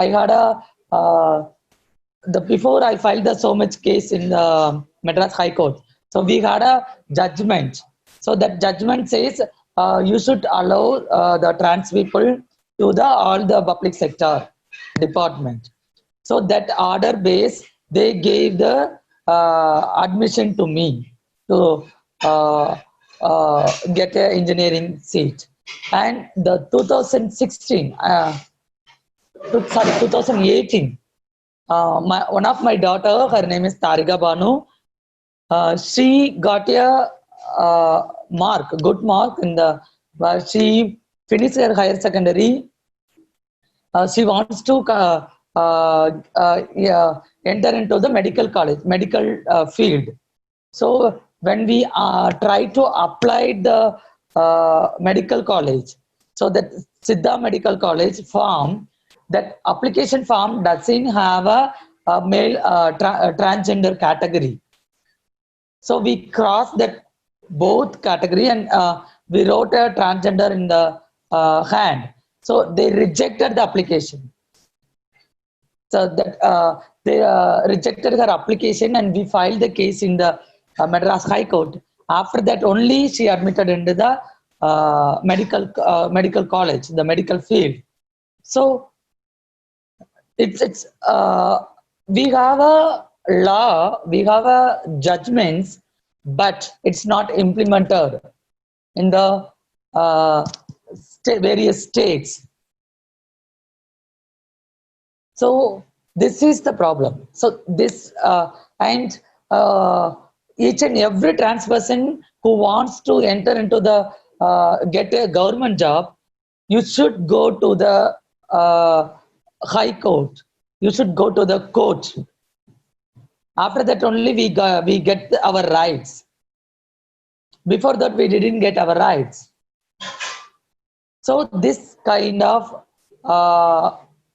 had before I filed the so much case in the Madras High Court. So we had a judgment. So that judgment says you should allow the trans people to all the public sector department. So that order base, they gave the admission to me to get an engineering seat. And the 2018, one of my daughter, her name is Tariga Banu. She got a good mark in the. She finish her higher secondary, she wants to enter into the medical college, medical field. So when we try to apply the medical college, so that Siddha Medical College form, that application form doesn't have a male transgender category. So we crossed that both category and we wrote a transgender in the hand. So they rejected the application. So that they rejected her application, and we filed the case in the Madras High Court. After that, only she admitted into the medical college, the medical field. So it's we have a law, we have a judgments, but it's not implemented in the various states. So this is the problem. So this and each and every trans person who wants to enter into the get a government job, you should go to the high court. You should go to the court. After that only we get our rights. Before that we didn't get our rights. So this kind of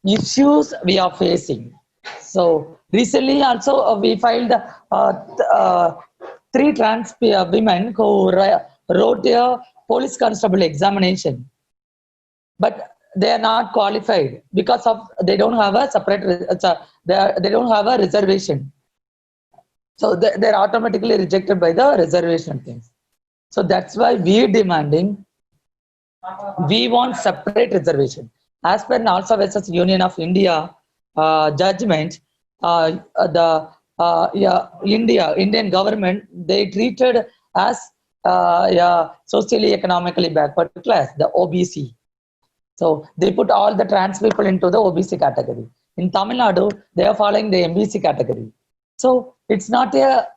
issues we are facing. So recently also we filed 3 trans women who wrote a police constable examination, but they are not qualified because of they don't have a separate they don't have a reservation. So they're automatically rejected by the reservation things. So that's why we're demanding, we want separate reservation. As per NALSA versus Union of India judgment, the Indian government, they treated as socially economically backward class, the OBC. So they put all the trans people into the OBC category. In Tamil Nadu, they are following the MBC category. So it's not a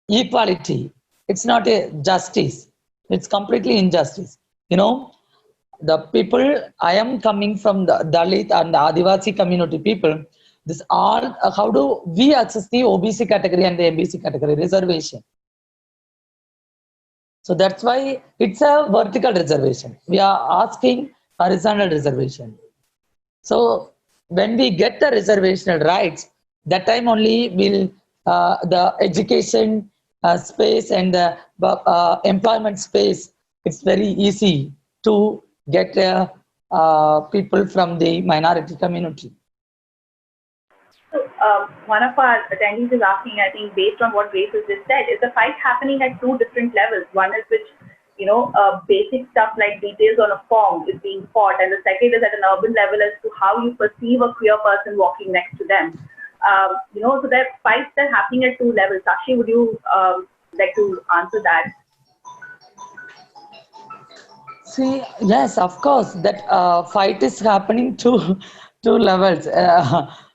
equality. It's not a justice. It's completely injustice. You know, the people, I am coming from the Dalit and the Adivasi community people, this all, how do we access the OBC category and the MBC category reservation? So that's why it's a vertical reservation. We are asking horizontal reservation. So when we get the reservational rights, that time only will the education space and the employment space, it's very easy to get people from the minority community. So one of our attendees is asking, I think based on what Grace has just said, is the fight happening at 2 different levels. One is which, basic stuff like details on a form is being fought, and the second is at an urban level as to how you perceive a queer person walking next to them. So there are fights that are happening at 2 levels. Sakshi, would you like to answer that? See, yes, of course, that fight is happening to 2 levels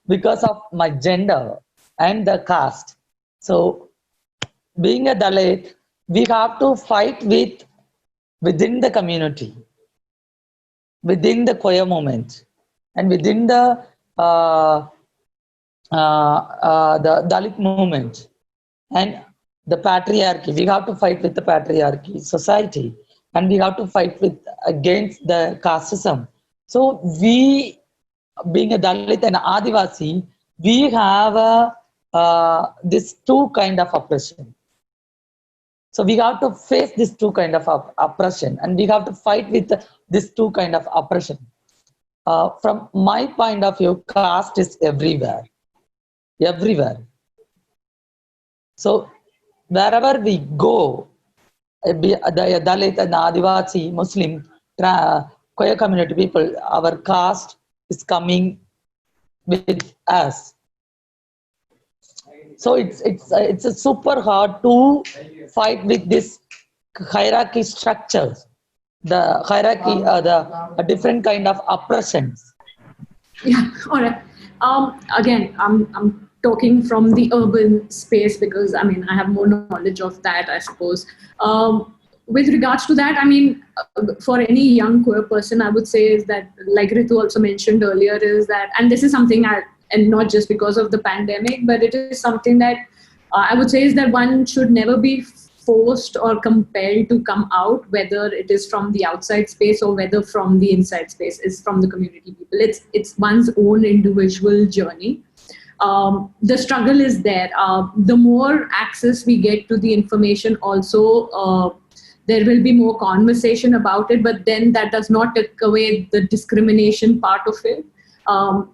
because of my gender and the caste. So being a Dalit, we have to fight within the community, within the queer movement, and within the Dalit movement and the patriarchy. We have to fight with the patriarchy society, and we have to fight against the casteism. So we, being a Dalit and Adivasi, we have this 2 kind of oppression. So we have to face this 2 kind of oppression, and we have to fight with this 2 kind of oppression. From my point of view, caste is everywhere. So wherever we go, the Dalit and Adivasi, Muslim, queer community people, our caste is coming with us. So it's a super hard to fight with this hierarchy structures, the hierarchy, the different kind of oppressions. Yeah, all right. Again, I'm talking from the urban space because I have more knowledge of that, I suppose. with regards to that, I mean, for any young queer person, I would say is that, like Ritu also mentioned earlier, is that, and this is something and not just because of the pandemic, but it is something that I would say is that one should never be forced or compelled to come out, whether it is from the outside space or whether from the inside space, is from the community people. It's one's own individual journey. The struggle is there. The more access we get to the information, also there will be more conversation about it, but then that does not take away the discrimination part of it.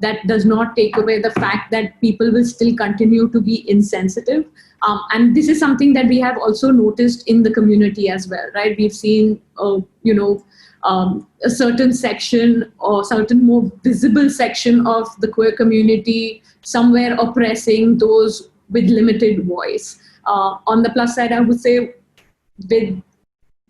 That does not take away the fact that people will still continue to be insensitive. And this is something that we have also noticed in the community as well, right? We've seen, a certain section or certain more visible section of the queer community somewhere oppressing those with limited voice. On the plus side, I would say, with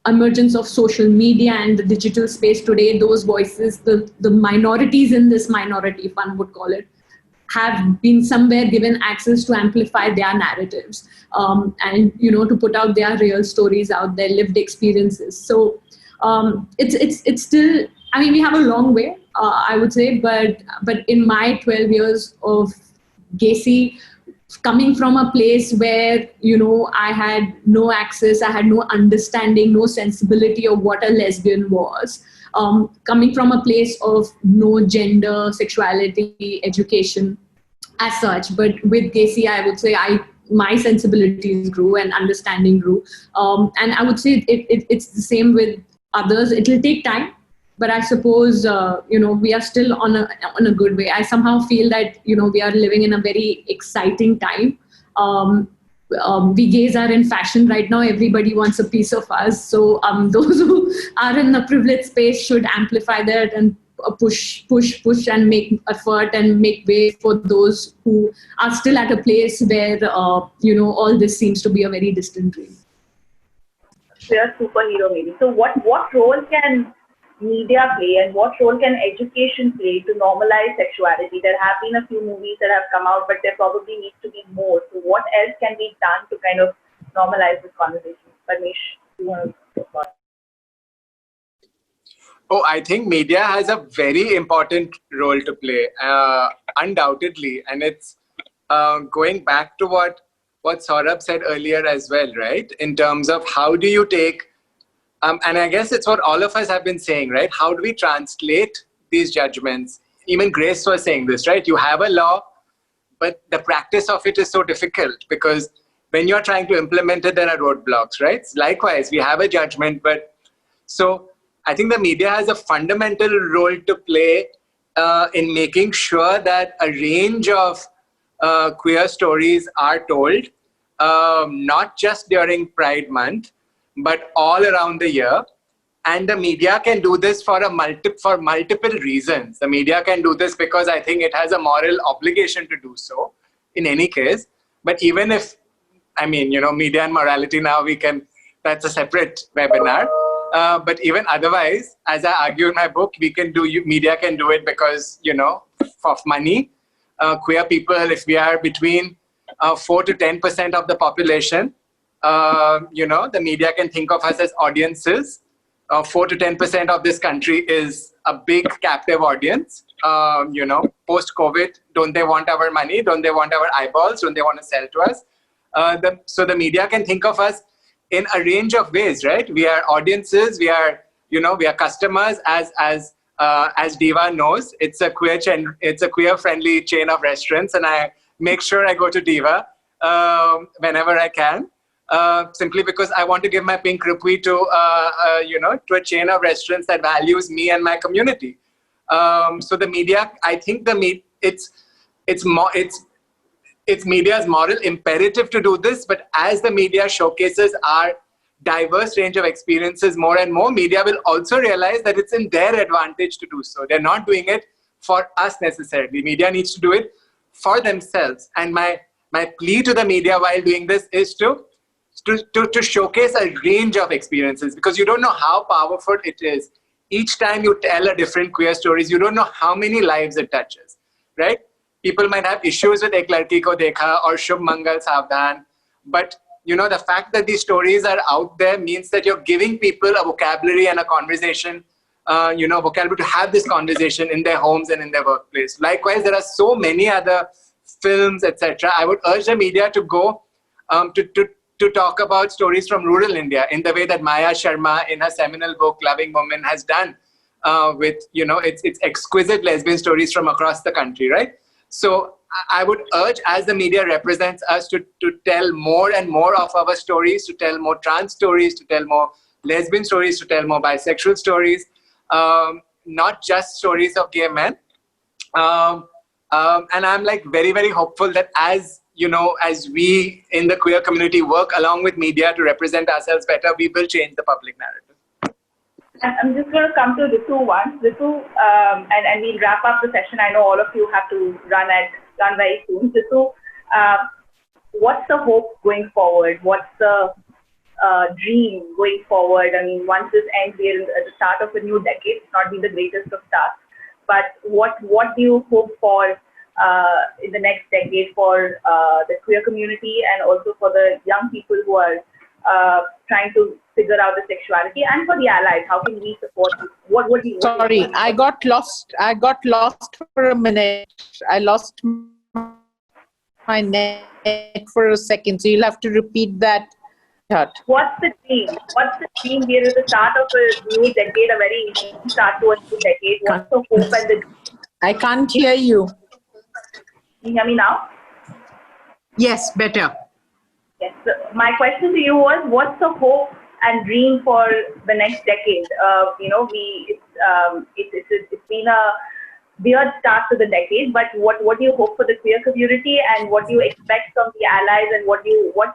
emergence of social media and the digital space today, those voices, the minorities in this minority, if one would call it, have been somewhere given access to amplify their narratives, and to put out their real stories out there, lived experiences. So it's still, I mean, we have a long way, I would say, but in my 12 years of Gacy, coming from a place where, I had no access, I had no understanding, no sensibility of what a lesbian was, coming from a place of no gender, sexuality, education as such. But with Gacy, I would say my sensibilities grew and understanding grew. And I would say it's the same with others. It will take time. But I suppose, we are still on a good way. I somehow feel that, we are living in a very exciting time. We gays are in fashion right now. Everybody wants a piece of us. So those who are in the privileged space should amplify that and push and make effort and make way for those who are still at a place where, all this seems to be a very distant dream. They're superhero maybe. So what role can media play and what role can education play to normalize sexuality? There have been a few movies that have come out, but there probably needs to be more. So what else can be done to kind of normalize this conversation? Parmesh, do you want to talk about? Oh, I think media has a very important role to play, undoubtedly. And it's going back to what Saurabh said earlier as well, right? In terms of how do you take, and I guess it's what all of us have been saying, right? How do we translate these judgments? Even Grace was saying this, right? You have a law, but the practice of it is so difficult because when you're trying to implement it, there are roadblocks, right? Likewise, we have a judgment, but so I think the media has a fundamental role to play in making sure that a range of queer stories are told, not just during Pride Month, but all around the year. And the media can do this for multiple reasons. The media can do this because I think it has a moral obligation to do so in any case. But even if, I mean, media and morality now, that's a separate webinar. But even otherwise, as I argue in my book, media can do it because, of money. Queer people, if we are between 4 to 10% of the population, the media can think of us as audiences. 4 to 10% of this country is a big captive audience. Post-COVID, don't they want our money? Don't they want our eyeballs? Don't they want to sell to us? So the media can think of us in a range of ways, right? We are audiences. We are customers. As Diva knows, it's a queer-friendly chain of restaurants, and I make sure I go to Diva whenever I can. Simply because I want to give my pink rupee to a chain of restaurants that values me and my community. So the media, I think it's media's moral imperative to do this. But as the media showcases our diverse range of experiences more and more, media will also realize that it's in their advantage to do so. They're not doing it for us necessarily. Media needs to do it for themselves. And my plea to the media while doing this is to showcase a range of experiences, because you don't know how powerful it is. Each time you tell a different queer stories, you don't know how many lives it touches, right? People might have issues with Ek Ladki Ko Dekha or Shubh Mangal Savdhan, but the fact that these stories are out there means that you're giving people a vocabulary and a conversation, vocabulary to have this conversation in their homes and in their workplace. Likewise, there are so many other films, etc. I would urge the media to go to talk about stories from rural India in the way that Maya Sharma in her seminal book Loving Woman has done with it's exquisite lesbian stories from across the country, right? So I would urge, as the media represents us, to tell more and more of our stories, to tell more trans stories, to tell more lesbian stories, to tell more bisexual stories, not just stories of gay men. And I'm like very, very hopeful that as we in the queer community work along with media to represent ourselves better, we will change the public narrative. And I'm just going to come to Ritu once. Ritu, and we'll wrap up the session. I know all of you have to run very soon. Ritu, what's the hope going forward? What's the dream going forward? I mean, once this ends, we're at the start of a new decade. It's not been the greatest of starts. But what do you hope for in the next decade for the queer community and also for the young people who are trying to figure out the sexuality, and for the allies? How can we support you? What do you? Sorry, I got lost for a minute. I lost my net for a second, so you'll have to repeat that. What's the dream? What's the dream? We're at the start of a new decade, a very important start to a new decade. What's the hope and the dream? I can't hear you. Can you hear me now? Yes, better. Yes. So my question to you was, what's the hope and dream for the next decade? It's been a weird start to the decade, but what do you hope for the queer community, and what do you expect from the allies, and what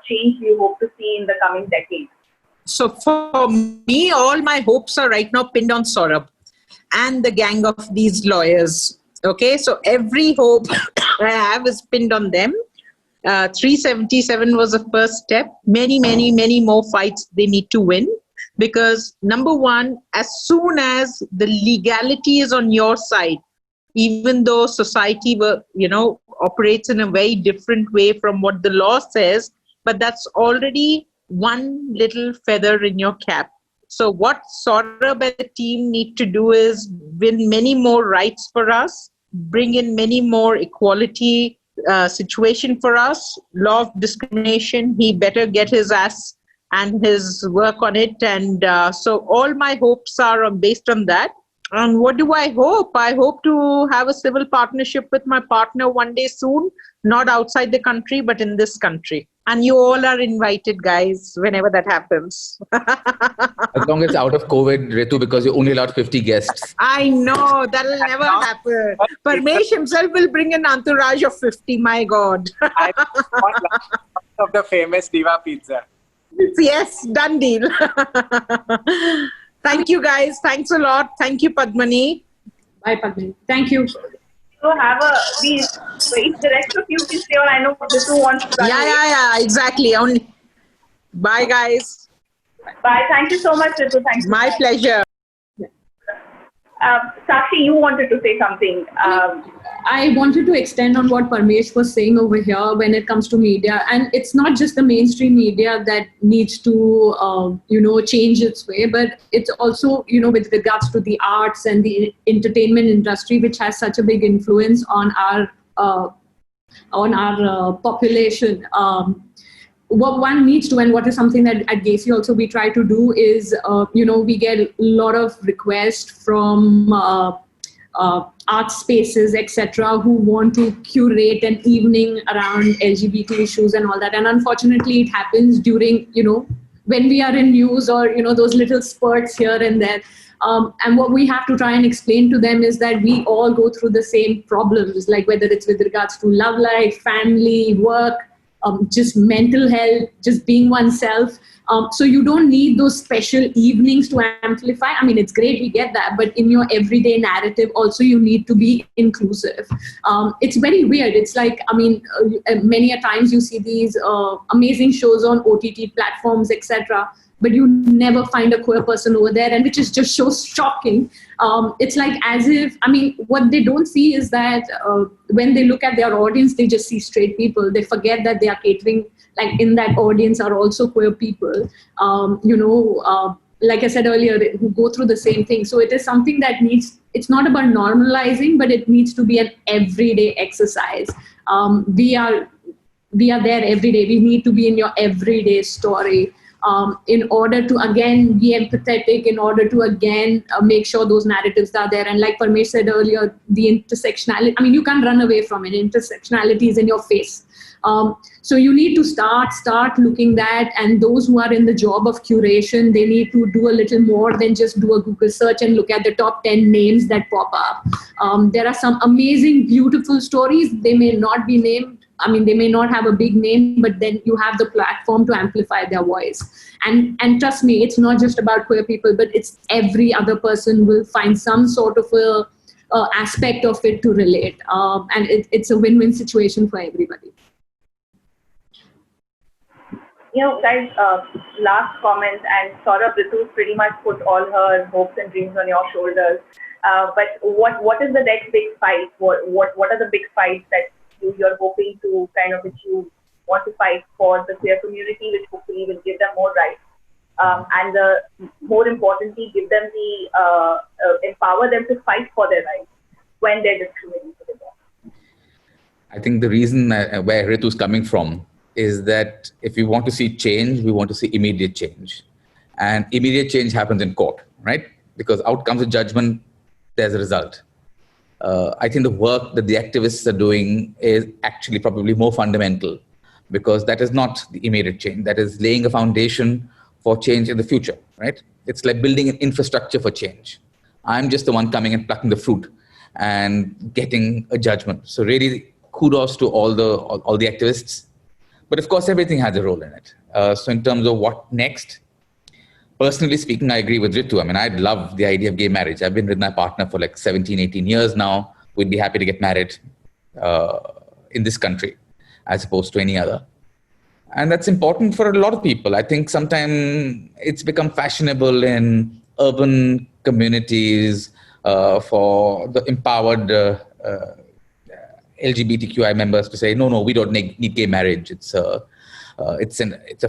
change do you hope to see in the coming decade? So for me, all my hopes are right now pinned on Saurabh and the gang of these lawyers. Okay, so every hope I have is pinned on them. 377 was the first step. Many, many, many more fights they need to win, because number one, as soon as the legality is on your side, even though society operates in a very different way from what the law says, but that's already one little feather in your cap. So what Saurabh and the team need to do is win many more rights for us, bring in many more equality situation for us, law of discrimination. He better get his ass and his work on it. And so all my hopes are based on that. And what do I hope? I hope to have a civil partnership with my partner one day soon, not outside the country, but in this country. And you all are invited, guys, whenever that happens. As long as it's out of COVID, Ritu, because you're only allowed 50 guests. I know, that'll never happen. Parmesh himself will bring an entourage of 50, my God. I want of the famous Diva Pizza. Yes, done deal. Thank you, guys. Thanks a lot. Thank you, Padmani. Bye, Padmani. Thank you. So each director of you can say, or I know Ritu wants to run. Yeah, exactly. Only. Bye, guys. Bye. Thank you so much, Ritu. Thank you. My pleasure. Sakshi, you wanted to say something. I wanted to extend on what Parmesh was saying over here when it comes to media. And it's not just the mainstream media that needs to, change its way, but it's also, with regards to the arts and the entertainment industry, which has such a big influence on our population. What one needs to, and what is something that at GACI also we try to do is, we get a lot of requests from art spaces, etc., who want to curate an evening around LGBT issues and all that. And unfortunately, it happens during, when we are in news or, those little spurts here and there. And what we have to try and explain to them is that we all go through the same problems, like whether it's with regards to love life, family, work, just mental health, just being oneself. So you don't need those special evenings to amplify. I mean, it's great, we get that, but in your everyday narrative also you need to be inclusive. It's very weird. It's like, many a times you see these amazing shows on OTT platforms, etc. but you never find a queer person over there, and which is just so shocking. It's like as if, I mean, what they don't see is that when they look at their audience, they just see straight people. They forget that they are catering, like in that audience are also queer people, like I said earlier, who go through the same thing. So it is something that it's not about normalizing, but it needs to be an everyday exercise. We are there every day. We need to be in your everyday story in order to, again, be empathetic, in order to, again, make sure those narratives are there. And like Parmesh said earlier, the intersectionality, I mean, you can't run away from it. Intersectionality is in your face. So you need to start looking that, and those who are in the job of curation, they need to do a little more than just do a Google search and look at the top 10 names that pop up. There are some amazing, beautiful stories. They may not be named. I mean, they may not have a big name, but then you have the platform to amplify their voice. And trust me, it's not just about queer people, but it's every other person will find some sort of a aspect of it to relate. And it's a win-win situation for everybody. Guys, last comment, and sort of Ritu pretty much put all her hopes and dreams on your shoulders. But what is the next big fight? What are the big fights that you're hoping to which you want to fight for the queer community, which hopefully will give them more rights, and more importantly, give them the empower them to fight for their rights when they're discriminated against? I think the reason where Ritu's coming from is that if we want to see change, we want to see immediate change. And immediate change happens in court, right? Because out comes a judgment, there's a result. I think the work that the activists are doing is actually probably more fundamental, because that is not the immediate change. That is laying a foundation for change in the future, right? It's like building an infrastructure for change. I'm just the one coming and plucking the fruit and getting a judgment. So really, kudos to all the activists. But of course, everything has a role in it. So in terms of what next, personally speaking, I agree with Ritu. I mean, I love the idea of gay marriage. I've been with my partner for like 17, 18 years now. We'd be happy to get married in this country as opposed to any other. And that's important for a lot of people. I think sometimes it's become fashionable in urban communities for the empowered LGBTQI members to say, no, we don't need gay marriage. It's a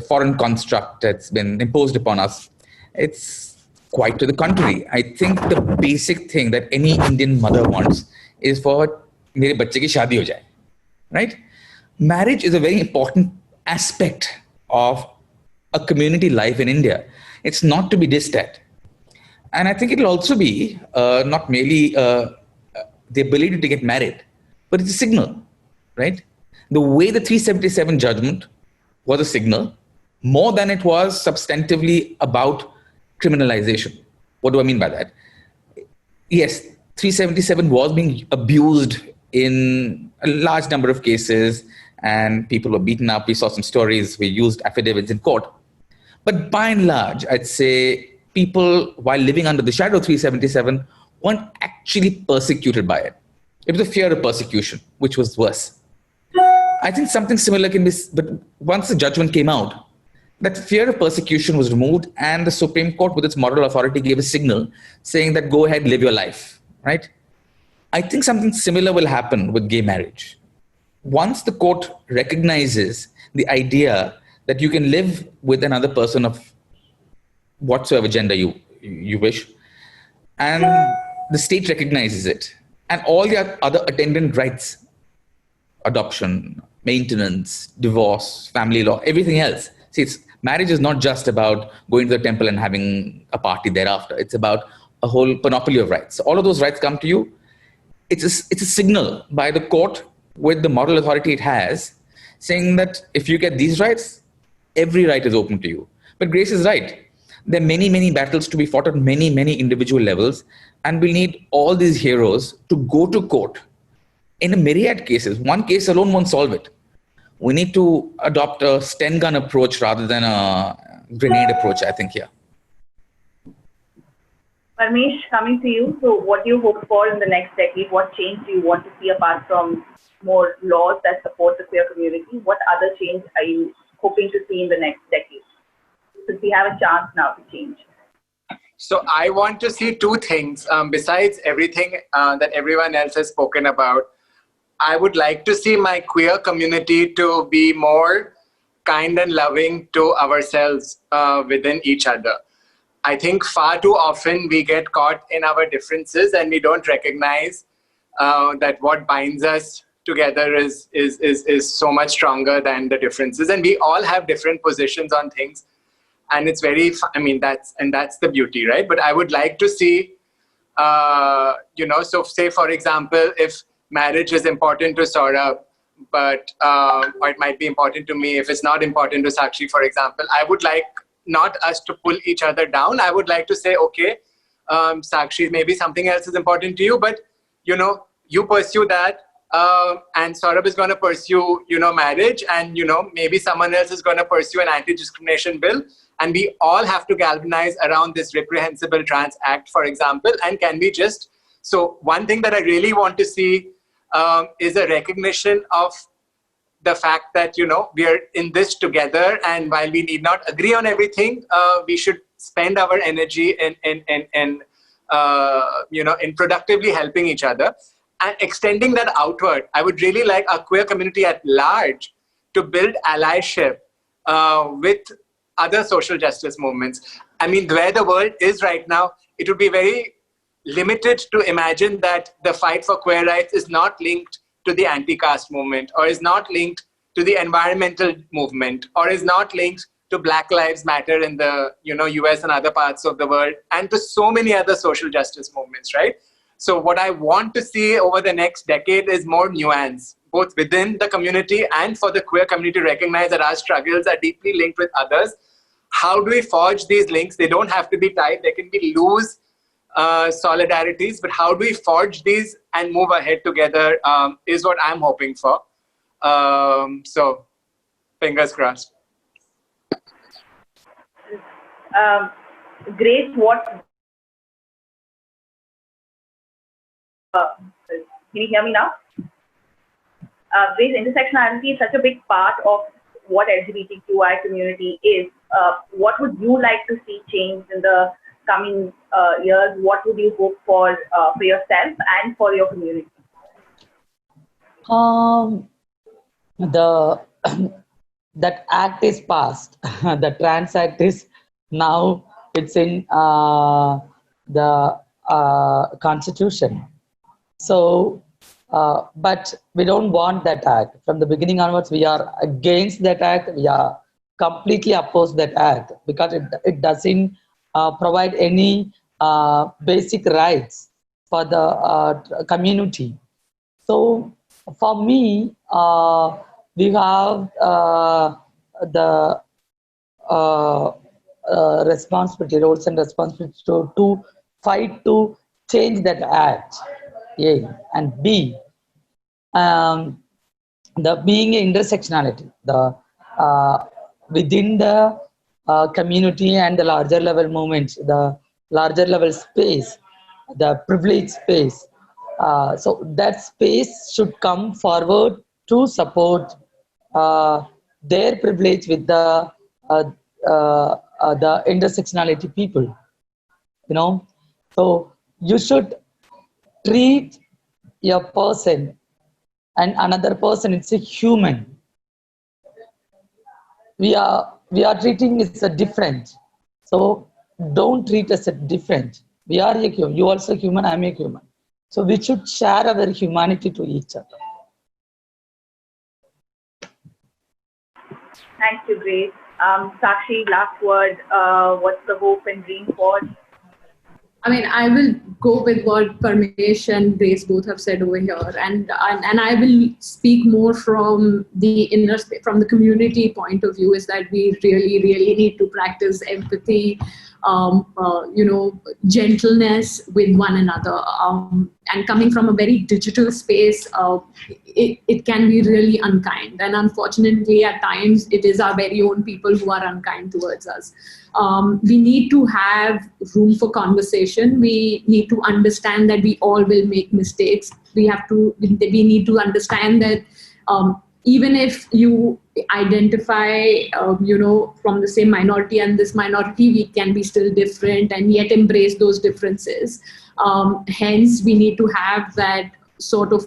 foreign construct that's been imposed upon us. It's quite to the contrary. I think the basic thing that any Indian mother wants is for mere bachche ki shaadi ho jaye, right? Marriage is a very important aspect of a community life in India. It's not to be dissed at. And I think it'll also be not merely the ability to get married, but it's a signal, right? The way the 377 judgment was a signal, more than it was substantively about criminalization. What do I mean by that? Yes, 377 was being abused in a large number of cases, and people were beaten up. We saw some stories. We used affidavits in court. But by and large, I'd say people, while living under the shadow of 377, weren't actually persecuted by it. It was a fear of persecution, which was worse. I think something similar can be, but once the judgment came out, that fear of persecution was removed, and the Supreme Court, with its moral authority, gave a signal saying that go ahead, live your life, right? I think something similar will happen with gay marriage. Once the court recognizes the idea that you can live with another person of whatsoever gender you wish, and the state recognizes it, and all the other attendant rights, adoption, maintenance, divorce, family law, everything else. See, marriage is not just about going to the temple and having a party thereafter. It's about a whole panoply of rights. So all of those rights come to you. It's a signal by the court with the moral authority it has, saying that if you get these rights, every right is open to you. But Grace is right. There are many, many battles to be fought at many, many individual levels. And we need all these heroes to go to court in a myriad cases. One case alone won't solve it. We need to adopt a Sten gun approach rather than a grenade approach, I think, here. Parmesh, coming to you. So what do you hope for in the next decade? What change do you want to see apart from more laws that support the queer community? What other change are you hoping to see in the next decade? since we have a chance now to change? So I want to see two things. Besides everything that everyone else has spoken about, I would like to see my queer community to be more kind and loving to ourselves within each other. I think far too often we get caught in our differences and we don't recognize that what binds us together is so much stronger than the differences. And we all have different positions on things. And it's very, that's the beauty, right? But I would like to see, so say, for example, if marriage is important to Saurabh, but or it might be important to me, if it's not important to Sakshi, for example, I would like not us to pull each other down. I would like to say, okay, Sakshi, maybe something else is important to you, but, you pursue that. And Saurabh is going to pursue, marriage, and, maybe someone else is going to pursue an anti-discrimination bill. And we all have to galvanize around this reprehensible trans act, for example. And can we just, so one thing that I really want to see is a recognition of the fact that, we are in this together. And while we need not agree on everything, we should spend our energy in productively helping each other and extending that outward. I would really like our queer community at large to build allyship with other social justice movements. Where the world is right now, it would be very limited to imagine that the fight for queer rights is not linked to the anti-caste movement, or is not linked to the environmental movement, or is not linked to Black Lives Matter in the US and other parts of the world, and to so many other social justice movements, right? So what I want to see over the next decade is more nuance, both within the community and for the queer community to recognize that our struggles are deeply linked with others. How do we forge these links? They don't have to be tight. They can be loose solidarities, but how do we forge these and move ahead together is what I'm hoping for. So fingers crossed. Grace, what? Can you hear me now? Grace, intersectionality is such a big part of what LGBTQI community is. What would you like to see change in the coming years? What would you hope for yourself and for your community? That act is passed. The Trans Act is now, it's in the Constitution. So, but we don't want that act. From the beginning onwards, we are against that act. We are completely opposed that act because it doesn't provide any basic rights for the community. So for me, we have the responsibility, roles and responsibilities to fight to change that act. A and B, the being intersectionality, the within the community and the larger level movements, the larger level space, the privileged space. So that space should come forward to support their privilege with the intersectionality people. So you should treat a person and another person, it's a human. We are treating it as a different. So don't treat us as different. We are a human. You also human, I'm a human. So we should share our humanity to each other. Thank you, Grace. Sakshi, last word. What's the hope and dream for? I will go with what Parmesh and Grace both have said over here, and I will speak more from the from the community point of view. Is that we really, really need to practice empathy, gentleness with one another. And coming from a very digital space, it can be really unkind. And unfortunately, at times, it is our very own people who are unkind towards us. We need to have room for conversation. We need to understand that we all will make mistakes. We need to understand that even if you identify, from the same minority, and this minority, we can be still different and yet embrace those differences. Hence, we need to have that sort of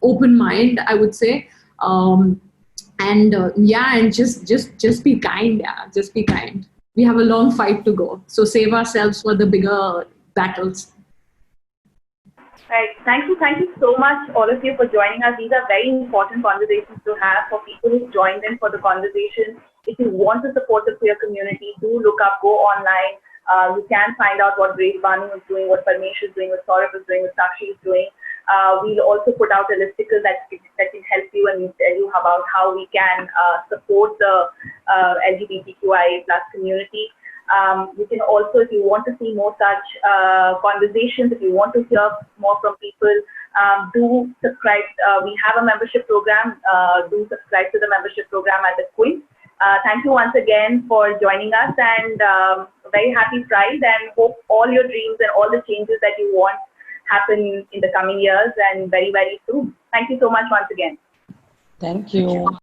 open mind, I would say. And just be kind. Yeah, just be kind. We have a long fight to go. So save ourselves for the bigger battles. Right. Thank you so much, all of you, for joining us. These are very important conversations to have for people who joined in for the conversation. If you want to support the queer community, do look up, go online. You can find out what Grace Banu is doing, what Parmesh is doing, what Saurabh is doing, what Sakshi is doing. We'll also put out a listicle that can help you and tell you about how we can support the LGBTQIA+ community. You can also, if you want to see more such conversations, if you want to hear more from people, do subscribe. We have a membership program. Do subscribe to the membership program at the Quint. Thank you once again for joining us, and very happy Pride, and hope all your dreams and all the changes that you want happen in the coming years and very, very soon. Thank you so much once again. Thank you.